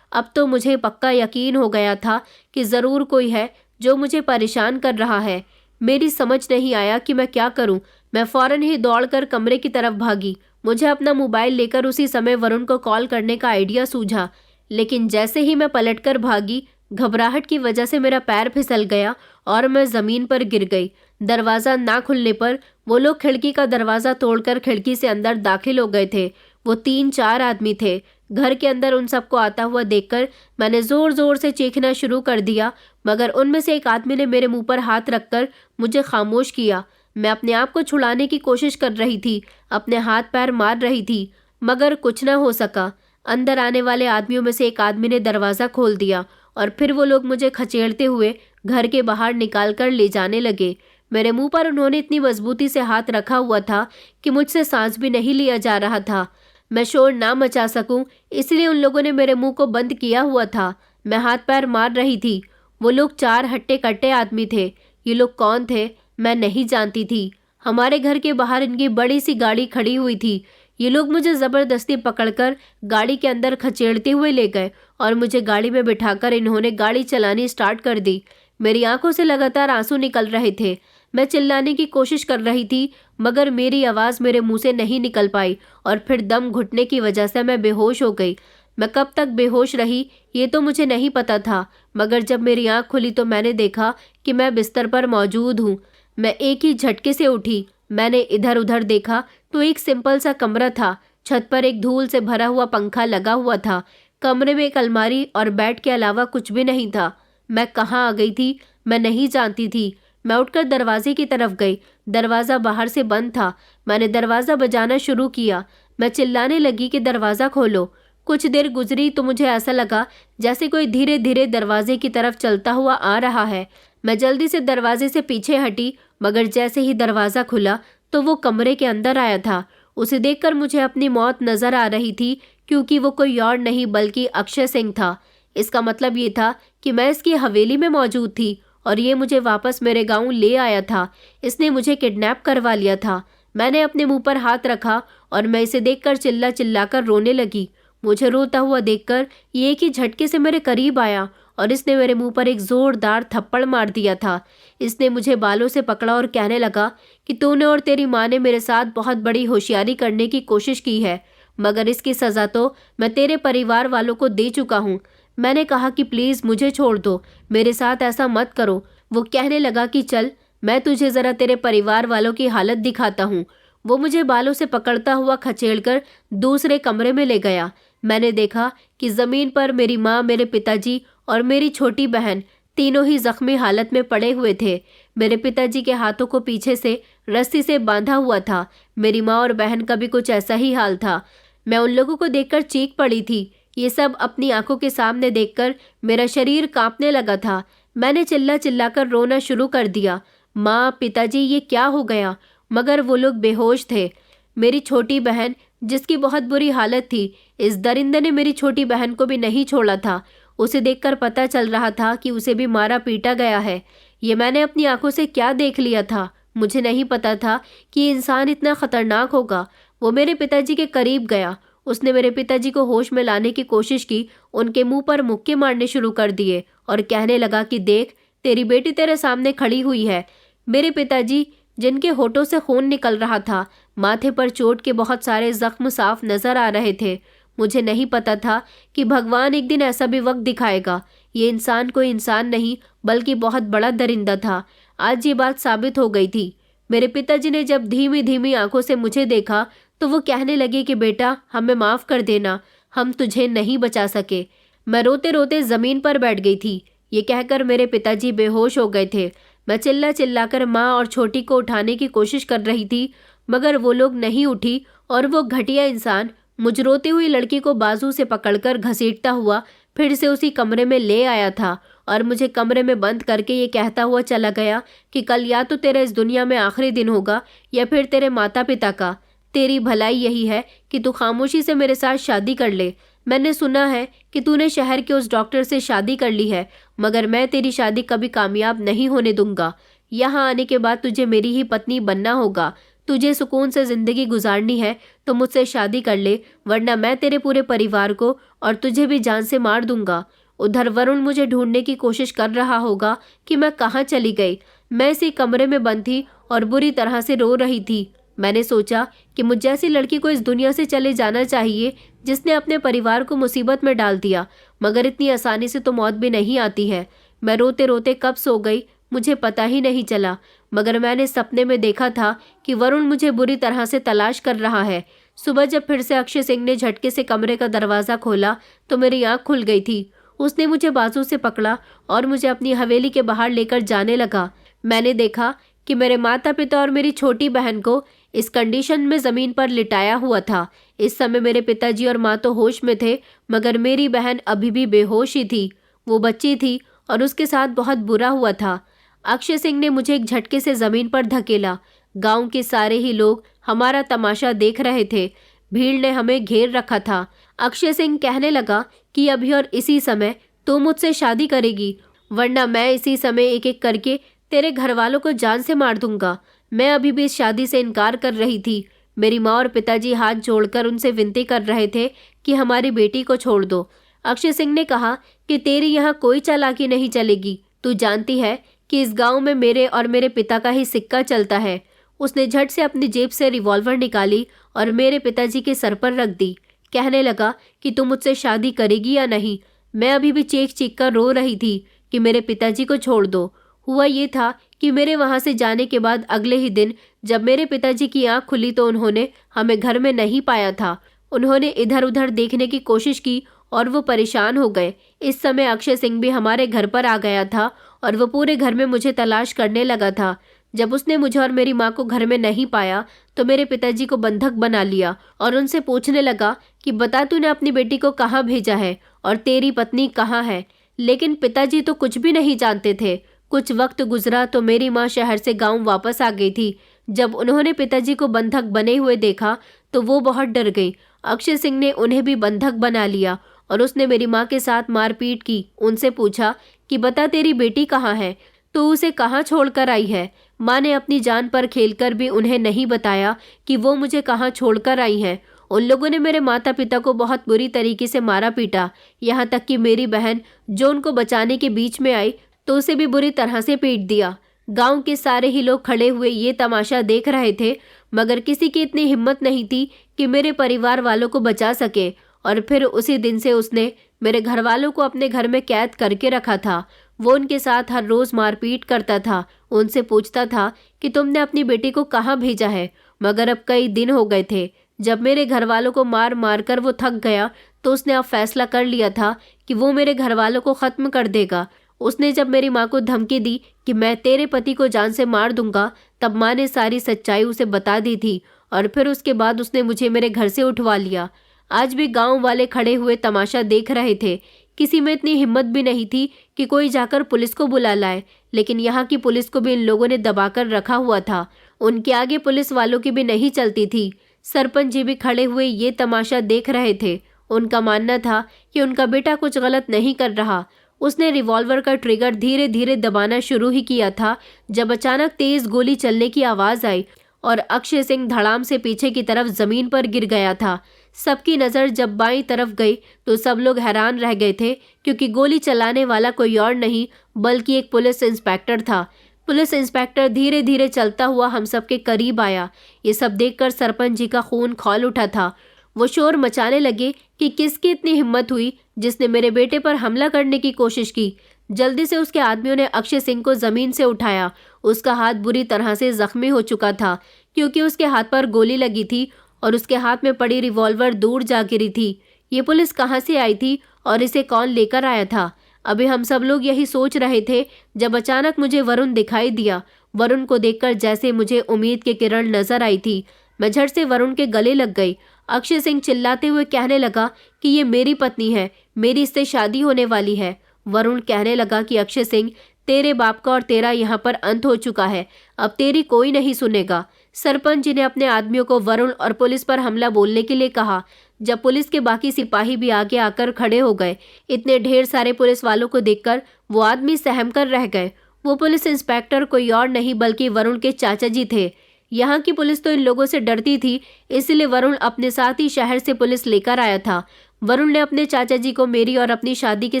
Speaker 1: अब तो मुझे पक्का यकीन हो गया था कि ज़रूर कोई है जो मुझे परेशान कर रहा है। मेरी समझ नहीं आया कि मैं क्या करूं। मैं फ़ौरन ही दौड़कर कमरे की तरफ भागी। मुझे अपना मोबाइल लेकर उसी समय वरुण को कॉल करने का आइडिया सूझा, लेकिन जैसे ही मैं पलटकर भागी, घबराहट की वजह से मेरा पैर फिसल गया और मैं ज़मीन पर गिर गई। दरवाज़ा ना खुलने पर वो लोग खिड़की का दरवाज़ा तोड़कर खिड़की से अंदर दाखिल हो गए थे। वो 3-4 आदमी थे। घर के अंदर उन सबको आता हुआ देखकर मैंने ज़ोर ज़ोर से चीखना शुरू कर दिया, मगर उनमें से एक आदमी ने मेरे मुंह पर हाथ रखकर मुझे खामोश किया। मैं अपने आप को छुड़ाने की कोशिश कर रही थी, अपने हाथ पैर मार रही थी, मगर कुछ न हो सका। अंदर आने वाले आदमियों में से एक आदमी ने दरवाज़ा खोल दिया और फिर वो लोग मुझे खचेड़ते हुए घर के बाहर निकाल कर ले जाने लगे। मेरे मुंह पर उन्होंने इतनी मजबूती से हाथ रखा हुआ था कि मुझसे सांस भी नहीं लिया जा रहा था। मैं शोर ना मचा सकूं, इसलिए उन लोगों ने मेरे मुंह को बंद किया हुआ था। मैं हाथ पैर मार रही थी। वो लोग 4 हट्टे कट्टे आदमी थे। ये लोग कौन थे मैं नहीं जानती थी। हमारे घर के बाहर इनकी बड़ी सी गाड़ी खड़ी हुई थी। ये लोग मुझे ज़बरदस्ती पकड़कर गाड़ी के अंदर खचेड़ते हुए ले गए और मुझे गाड़ी में बिठाकर इन्होंने गाड़ी चलानी स्टार्ट कर दी। मेरी आंखों से लगातार आंसू निकल रहे थे। मैं चिल्लाने की कोशिश कर रही थी, मगर मेरी आवाज़ मेरे मुंह से नहीं निकल पाई और फिर दम घुटने की वजह से मैं बेहोश हो गई। मैं कब तक बेहोश रही ये तो मुझे नहीं पता था, मगर जब मेरी आंख खुली तो मैंने देखा कि मैं बिस्तर पर मौजूद हूँ। मैं एक ही झटके से उठी। मैंने इधर उधर देखा तो एक सिंपल सा कमरा था। छत पर एक धूल से भरा हुआ पंखा लगा हुआ था। कमरे में एक अलमारी और बेड के अलावा कुछ भी नहीं था। मैं कहाँ आ गई थी मैं नहीं जानती थी। मैं उठकर दरवाजे की तरफ गई। दरवाज़ा बाहर से बंद था। मैंने दरवाज़ा बजाना शुरू किया। मैं चिल्लाने लगी कि दरवाज़ा खोलो। कुछ देर गुजरी तो मुझे ऐसा लगा जैसे कोई धीरे धीरे दरवाजे की तरफ चलता हुआ आ रहा है। मैं जल्दी से दरवाजे से पीछे हटी, मगर जैसे ही दरवाज़ा खुला तो वो कमरे के अंदर आया था। उसे देखकर मुझे अपनी मौत नज़र आ रही थी, क्योंकि वो कोई और नहीं बल्कि अक्षय सिंह था। इसका मतलब ये था कि मैं इसकी हवेली में मौजूद थी और ये मुझे वापस मेरे गांव ले आया था। इसने मुझे किडनैप करवा लिया था। मैंने अपने मुंह पर हाथ रखा और मैं इसे देखकर चिल्ला चिल्लाकर रोने लगी। मुझे रोता हुआ देखकर ये एक ही झटके से मेरे करीब आया और इसने मेरे मुंह पर एक जोरदार थप्पड़ मार दिया था। इसने मुझे बालों से पकड़ा और कहने लगा कि तूने और तेरी माँ ने मेरे साथ बहुत बड़ी होशियारी करने की कोशिश की है, मगर इसकी सज़ा तो मैं तेरे परिवार वालों को दे चुका हूँ। मैंने कहा कि प्लीज़ मुझे छोड़ दो, मेरे साथ ऐसा मत करो। वो कहने लगा कि चल मैं तुझे ज़रा तेरे परिवार वालों की हालत दिखाता हूँ। वो मुझे बालों से पकड़ता हुआ खचेड़कर दूसरे कमरे में ले गया। मैंने देखा कि जमीन पर मेरी माँ, मेरे पिताजी और मेरी छोटी बहन तीनों ही जख्मी हालत में पड़े हुए थे। मेरे पिताजी के हाथों को पीछे से रस्सी से बांधा हुआ था। मेरी माँ और बहन का भी कुछ ऐसा ही हाल था। मैं उन लोगों को देखकर चीख पड़ी थी। ये सब अपनी आंखों के सामने देखकर मेरा शरीर कांपने लगा था। मैंने चिल्ला चिल्लाकर रोना शुरू कर दिया। माँ, पिताजी, ये क्या हो गया? मगर वो लोग बेहोश थे। मेरी छोटी बहन, जिसकी बहुत बुरी हालत थी, इस दरिंदे ने मेरी छोटी बहन को भी नहीं छोड़ा था। उसे देखकर पता चल रहा था कि उसे भी मारा पीटा गया है। ये मैंने अपनी आंखों से क्या देख लिया था? मुझे नहीं पता था कि ये इंसान इतना खतरनाक होगा। वो मेरे पिताजी के करीब गया। उसने मेरे पिताजी को होश में लाने की कोशिश की, उनके मुंह पर मुक्के मारने शुरू कर दिए और कहने लगा कि देख, तेरी बेटी तेरे सामने खड़ी हुई है। मेरे पिताजी, जिनके होठों से खून निकल रहा था, माथे पर चोट के बहुत सारे जख्म साफ नजर आ रहे थे। मुझे नहीं पता था कि भगवान एक दिन ऐसा भी वक्त दिखाएगा। ये इंसान कोई इंसान नहीं बल्कि बहुत बड़ा दरिंदा था। आज ये बात साबित हो गई थी। मेरे पिताजी ने जब धीमी धीमी आंखों से मुझे देखा तो वो कहने लगे कि बेटा, हमें माफ़ कर देना, हम तुझे नहीं बचा सके। मैं रोते रोते ज़मीन पर बैठ गई थी। ये कहकर मेरे पिताजी बेहोश हो गए थे। मैं चिल्ला चिल्लाकर माँ और छोटी को उठाने की कोशिश कर रही थी, मगर वो लोग नहीं उठी और वो घटिया इंसान मुझ रोती हुई लड़की को बाजू से पकड़कर घसीटता हुआ फिर से उसी कमरे में ले आया था और मुझे कमरे में बंद करके ये कहता हुआ चला गया कि कल या तो तेरा इस दुनिया में आखिरी दिन होगा या फिर तेरे माता पिता का। तेरी भलाई यही है कि तू खामोशी से मेरे साथ शादी कर ले। मैंने सुना है कि तूने शहर के उस डॉक्टर से शादी कर ली है, मगर मैं तेरी शादी कभी कामयाब नहीं होने दूंगा। यहाँ आने के बाद तुझे मेरी ही पत्नी बनना होगा। तुझे सुकून से जिंदगी गुजारनी है तो मुझसे शादी कर ले, वरना मैं तेरे पूरे परिवार को और तुझे भी जान से मार दूंगा। उधर वरुण मुझे ढूंढने की कोशिश कर रहा होगा कि मैं कहाँ चली गई। मैं इसी कमरे में बंद थी और बुरी तरह से रो रही थी। मैंने सोचा कि मुझ जैसी लड़की को इस दुनिया से चले जाना चाहिए जिसने अपने परिवार को मुसीबत में डाल दिया, मगर इतनी आसानी से तो मौत भी नहीं आती है। मैं रोते रोते कब सो गई मुझे पता ही नहीं चला, मगर मैंने सपने में देखा था कि वरुण मुझे बुरी तरह से तलाश कर रहा है। सुबह जब फिर से अक्षय सिंह ने झटके से कमरे का दरवाज़ा खोला तो मेरी आँख खुल गई थी। उसने मुझे बाजू से पकड़ा और मुझे अपनी हवेली के बाहर लेकर जाने लगा। मैंने देखा कि मेरे माता पिता और मेरी छोटी बहन को इस कंडीशन में ज़मीन पर लिटाया हुआ था। इस समय मेरे पिताजी और माँ तो होश में थे, मगर मेरी बहन अभी भी बेहोश ही थी। वो बच्ची थी और उसके साथ बहुत बुरा हुआ था। अक्षय सिंह ने मुझे एक झटके से ज़मीन पर धकेला। गांव के सारे ही लोग हमारा तमाशा देख रहे थे। भीड़ ने हमें घेर रखा था। अक्षय सिंह कहने लगा कि अभी और इसी समय तू मुझसे शादी करेगी, वरना मैं इसी समय एक एक करके तेरे घर वालों को जान से मार दूंगा। मैं अभी भी इस शादी से इनकार कर रही थी। मेरी माँ और पिताजी हाथ जोड़कर उनसे विनती कर रहे थे कि हमारी बेटी को छोड़ दो। अक्षय सिंह ने कहा कि तेरी यहाँ कोई चालाकी नहीं चलेगी। तू जानती है कि इस गांव में मेरे और मेरे पिता का ही सिक्का चलता है। उसने झट से अपनी जेब से रिवॉल्वर निकाली और मेरे पिताजी के सर पर रख दी। कहने लगा कि तू मुझसे शादी करेगी या नहीं। मैं अभी भी चीख चीख कर रो रही थी कि मेरे पिताजी को छोड़ दो। हुआ ये था कि मेरे वहाँ से जाने के बाद अगले ही दिन जब मेरे पिताजी की आंख खुली तो उन्होंने हमें घर में नहीं पाया था। उन्होंने इधर उधर देखने की कोशिश की और वो परेशान हो गए। इस समय अक्षय सिंह भी हमारे घर पर आ गया था और वो पूरे घर में मुझे तलाश करने लगा था। जब उसने मुझे और मेरी माँ को घर में नहीं पाया तो मेरे पिताजी को बंधक बना लिया और उनसे पूछने लगा कि बता, तूने अपनी बेटी को कहाँ भेजा है और तेरी पत्नी कहाँ है। लेकिन पिताजी तो कुछ भी नहीं जानते थे। कुछ वक्त गुजरा तो मेरी माँ शहर से गांव वापस आ गई थी। जब उन्होंने पिताजी को बंधक बने हुए देखा तो वो बहुत डर गई। अक्षय सिंह ने उन्हें भी बंधक बना लिया और उसने मेरी माँ के साथ मारपीट की। उनसे पूछा कि बता, तेरी बेटी कहाँ है, तो उसे कहाँ छोड़कर आई है। माँ ने अपनी जान पर खेलकर भी उन्हें नहीं बताया कि वो मुझे कहाँ छोड़कर आई हैं। उन लोगों ने मेरे माता पिता को बहुत बुरी तरीके से मारा पीटा। यहाँ तक कि मेरी बहन जो उनको बचाने के बीच में आई तो उसे भी बुरी तरह से पीट दिया। गांव के सारे ही लोग खड़े हुए ये तमाशा देख रहे थे, मगर किसी की इतनी हिम्मत नहीं थी कि मेरे परिवार वालों को बचा सके। और फिर उसी दिन से उसने मेरे घर वालों को अपने घर में कैद करके रखा था। वो उनके साथ हर रोज़ मारपीट करता था। उनसे पूछता था कि तुमने अपनी बेटी को कहाँ भेजा है। मगर अब कई दिन हो गए थे। जब मेरे घर वालों को मार मार कर वो थक गया तो उसने अब फैसला कर लिया था कि वो मेरे घर वालों को ख़त्म कर देगा। उसने जब मेरी माँ को धमकी दी कि मैं तेरे पति को जान से मार दूंगा, तब माँ ने सारी सच्चाई उसे बता दी थी और फिर उसके बाद उसने मुझे मेरे घर से उठवा लिया। आज भी गांव वाले खड़े हुए तमाशा देख रहे थे। किसी में इतनी हिम्मत भी नहीं थी कि कोई जाकर पुलिस को बुला लाए, लेकिन यहाँ की पुलिस को भी इन लोगों ने दबाकर रखा हुआ था। उनके आगे पुलिस वालों की भी नहीं चलती थी। सरपंच जी भी खड़े हुए ये तमाशा देख रहे थे। उनका मानना था कि उनका बेटा कुछ गलत नहीं कर रहा। उसने रिवॉल्वर का ट्रिगर धीरे धीरे दबाना शुरू ही किया था जब अचानक तेज गोली चलने की आवाज आई और अक्षय सिंह धड़ाम से पीछे की तरफ जमीन पर गिर गया था। सबकी नज़र जब बाईं तरफ गई तो सब लोग हैरान रह गए थे, क्योंकि गोली चलाने वाला कोई और नहीं बल्कि एक पुलिस इंस्पेक्टर था। पुलिस इंस्पेक्टर धीरे धीरे चलता हुआ हम सब के करीब आया। ये सब देखकर सरपंच जी का खून खौल उठा था। वो शोर मचाने लगे कि किसकी इतनी हिम्मत हुई जिसने मेरे बेटे पर हमला करने की कोशिश की। जल्दी से उसके आदमियों ने अक्षय सिंह को जमीन से उठाया। उसका हाथ बुरी तरह से जख्मी हो चुका था, क्योंकि उसके हाथ पर गोली लगी थी और उसके हाथ में पड़ी रिवॉल्वर दूर जा गिरी थी। ये पुलिस कहाँ से आई थी और इसे कौन लेकर आया था? अभी हम सब लोग यही सोच रहे थे जब अचानक मुझे वरुण दिखाई दिया। वरुण को देखकर जैसे मुझे उम्मीद की किरण नजर आई थी। मैं झट से वरुण के गले लग गई। अक्षय सिंह चिल्लाते हुए कहने लगा कि ये मेरी पत्नी है, मेरी इससे शादी होने वाली है। वरुण कहने लगा कि अक्षय सिंह, तेरे बाप का और तेरा यहाँ पर अंत हो चुका है, अब तेरी कोई नहीं सुनेगा। सरपंच जी ने अपने आदमियों को वरुण और पुलिस पर हमला बोलने के लिए कहा। जब पुलिस के बाकी सिपाही भी आगे आकर खड़े हो गए, इतने ढेर सारे पुलिस वालों को देखकर वो आदमी सहम कर रह गए। वो पुलिस इंस्पेक्टर कोई और नहीं बल्कि वरुण के चाचा जी थे। यहाँ की पुलिस तो इन लोगों से डरती थी, इसलिए वरुण अपने साथ ही शहर से पुलिस लेकर आया था। वरुण ने अपने चाचा जी को मेरी और अपनी शादी के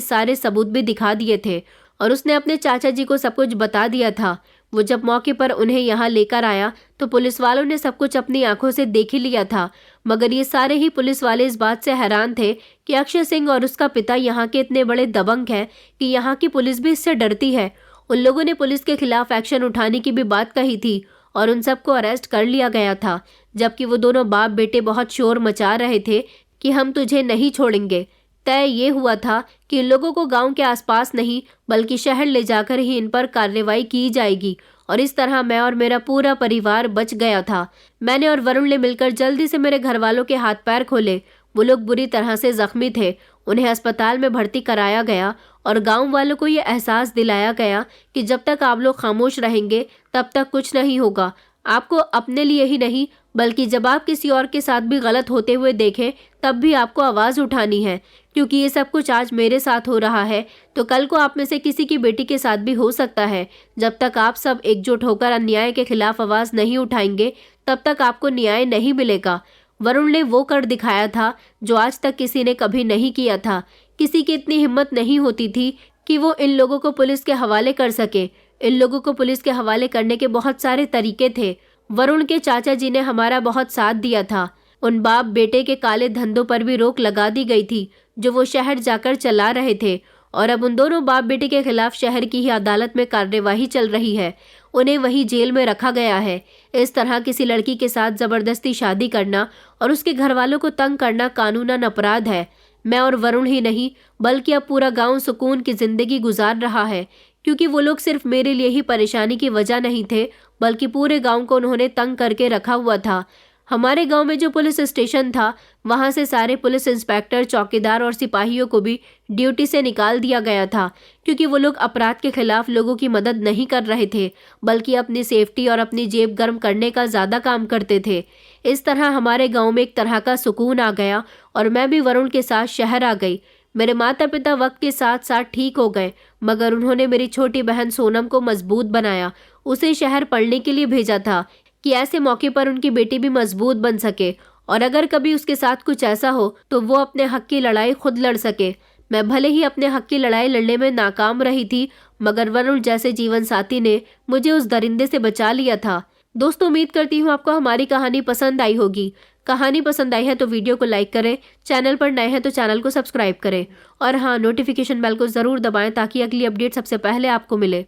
Speaker 1: सारे सबूत भी दिखा दिए थे और उसने अपने चाचा जी को सब कुछ बता दिया था। वो जब मौके पर उन्हें यहाँ लेकर आया तो पुलिस वालों ने सब कुछ अपनी आंखों से देख ही लिया था, मगर ये सारे ही पुलिस वाले इस बात से हैरान थे कि अक्षय सिंह और उसका पिता यहाँ के इतने बड़े दबंग हैं कि यहाँ की पुलिस भी इससे डरती है। उन लोगों ने पुलिस के खिलाफ एक्शन उठाने की भी बात कही थी और उन सबको अरेस्ट कर लिया गया था, जबकि वो दोनों बाप बेटे बहुत शोर मचा रहे थे कि हम तुझे नहीं छोड़ेंगे। तय ये हुआ था कि इन लोगों को गांव के आसपास नहीं बल्कि शहर ले जाकर ही इन पर कार्रवाई की जाएगी और इस तरह मैं और मेरा पूरा परिवार बच गया था। मैंने और वरुण ने मिलकर जल्दी से मेरे घर वालों के हाथ पैर खोले। वो लोग बुरी तरह से जख्मी थे। उन्हें अस्पताल में भर्ती कराया गया और गांव वालों को ये एहसास दिलाया गया कि जब तक आप लोग खामोश रहेंगे तब तक कुछ नहीं होगा। आपको अपने लिए ही नहीं बल्कि जब आप किसी और के साथ भी गलत होते हुए देखें तब भी आपको आवाज़ उठानी है, क्योंकि ये सब कुछ आज मेरे साथ हो रहा है तो कल को आप में से किसी की बेटी के साथ भी हो सकता है। जब तक आप सब एकजुट होकर अन्याय के खिलाफ आवाज़ नहीं उठाएंगे तब तक आपको न्याय नहीं मिलेगा। वरुण ने वो कर दिखाया था जो आज तक किसी ने कभी नहीं किया था। किसी की इतनी हिम्मत नहीं होती थी कि वो इन लोगों को पुलिस के हवाले कर सके। इन लोगों को पुलिस के हवाले करने के बहुत सारे तरीके थे। वरुण के चाचा जी ने हमारा बहुत साथ दिया था। उन बाप बेटे के काले धंधों पर भी रोक लगा दी गई थी जो वो शहर जाकर चला रहे थे और अब उन दोनों बाप बेटे के खिलाफ शहर की ही अदालत में कार्यवाही चल रही है। उन्हें वही जेल में रखा गया है। इस तरह किसी लड़की के साथ जबरदस्ती शादी करना और उसके घर वालों को तंग करना कानूनन अपराध है। मैं और वरुण ही नहीं बल्कि अब पूरा गांव सुकून की जिंदगी गुजार रहा है, क्योंकि वो लोग सिर्फ मेरे लिए ही परेशानी की वजह नहीं थे बल्कि पूरे गांव को उन्होंने तंग करके रखा हुआ था। हमारे गांव में जो पुलिस स्टेशन था वहां से सारे पुलिस इंस्पेक्टर, चौकीदार और सिपाहियों को भी ड्यूटी से निकाल दिया गया था, क्योंकि वो लोग अपराध के खिलाफ लोगों की मदद नहीं कर रहे थे बल्कि अपनी सेफ्टी और अपनी जेब गर्म करने का ज़्यादा काम करते थे। इस तरह हमारे गाँव में एक तरह का सुकून आ गया और मैं भी वरुण के साथ शहर आ गई। मेरे माता पिता वक्त के साथ साथ ठीक हो गए, मगर उन्होंने मेरी छोटी बहन सोनम को मजबूत बनाया। उसे शहर पढ़ने के लिए भेजा था कि ऐसे मौके पर उनकी बेटी भी मजबूत बन सके और अगर कभी उसके साथ कुछ ऐसा हो तो वो अपने हक की लड़ाई खुद लड़ सके। मैं भले ही अपने हक की लड़ाई लड़ने में नाकाम रही थी, मगर वरुण जैसे जीवन साथी ने मुझे उस दरिंदे से बचा लिया था। दोस्तों, उम्मीद करती हूँ आपको हमारी कहानी पसंद आई होगी। कहानी पसंद आई है तो वीडियो को लाइक करें, चैनल पर नए हैं तो चैनल को सब्सक्राइब करें और हाँ, नोटिफिकेशन बेल को ज़रूर दबाएं ताकि अगली अपडेट सबसे पहले आपको मिले।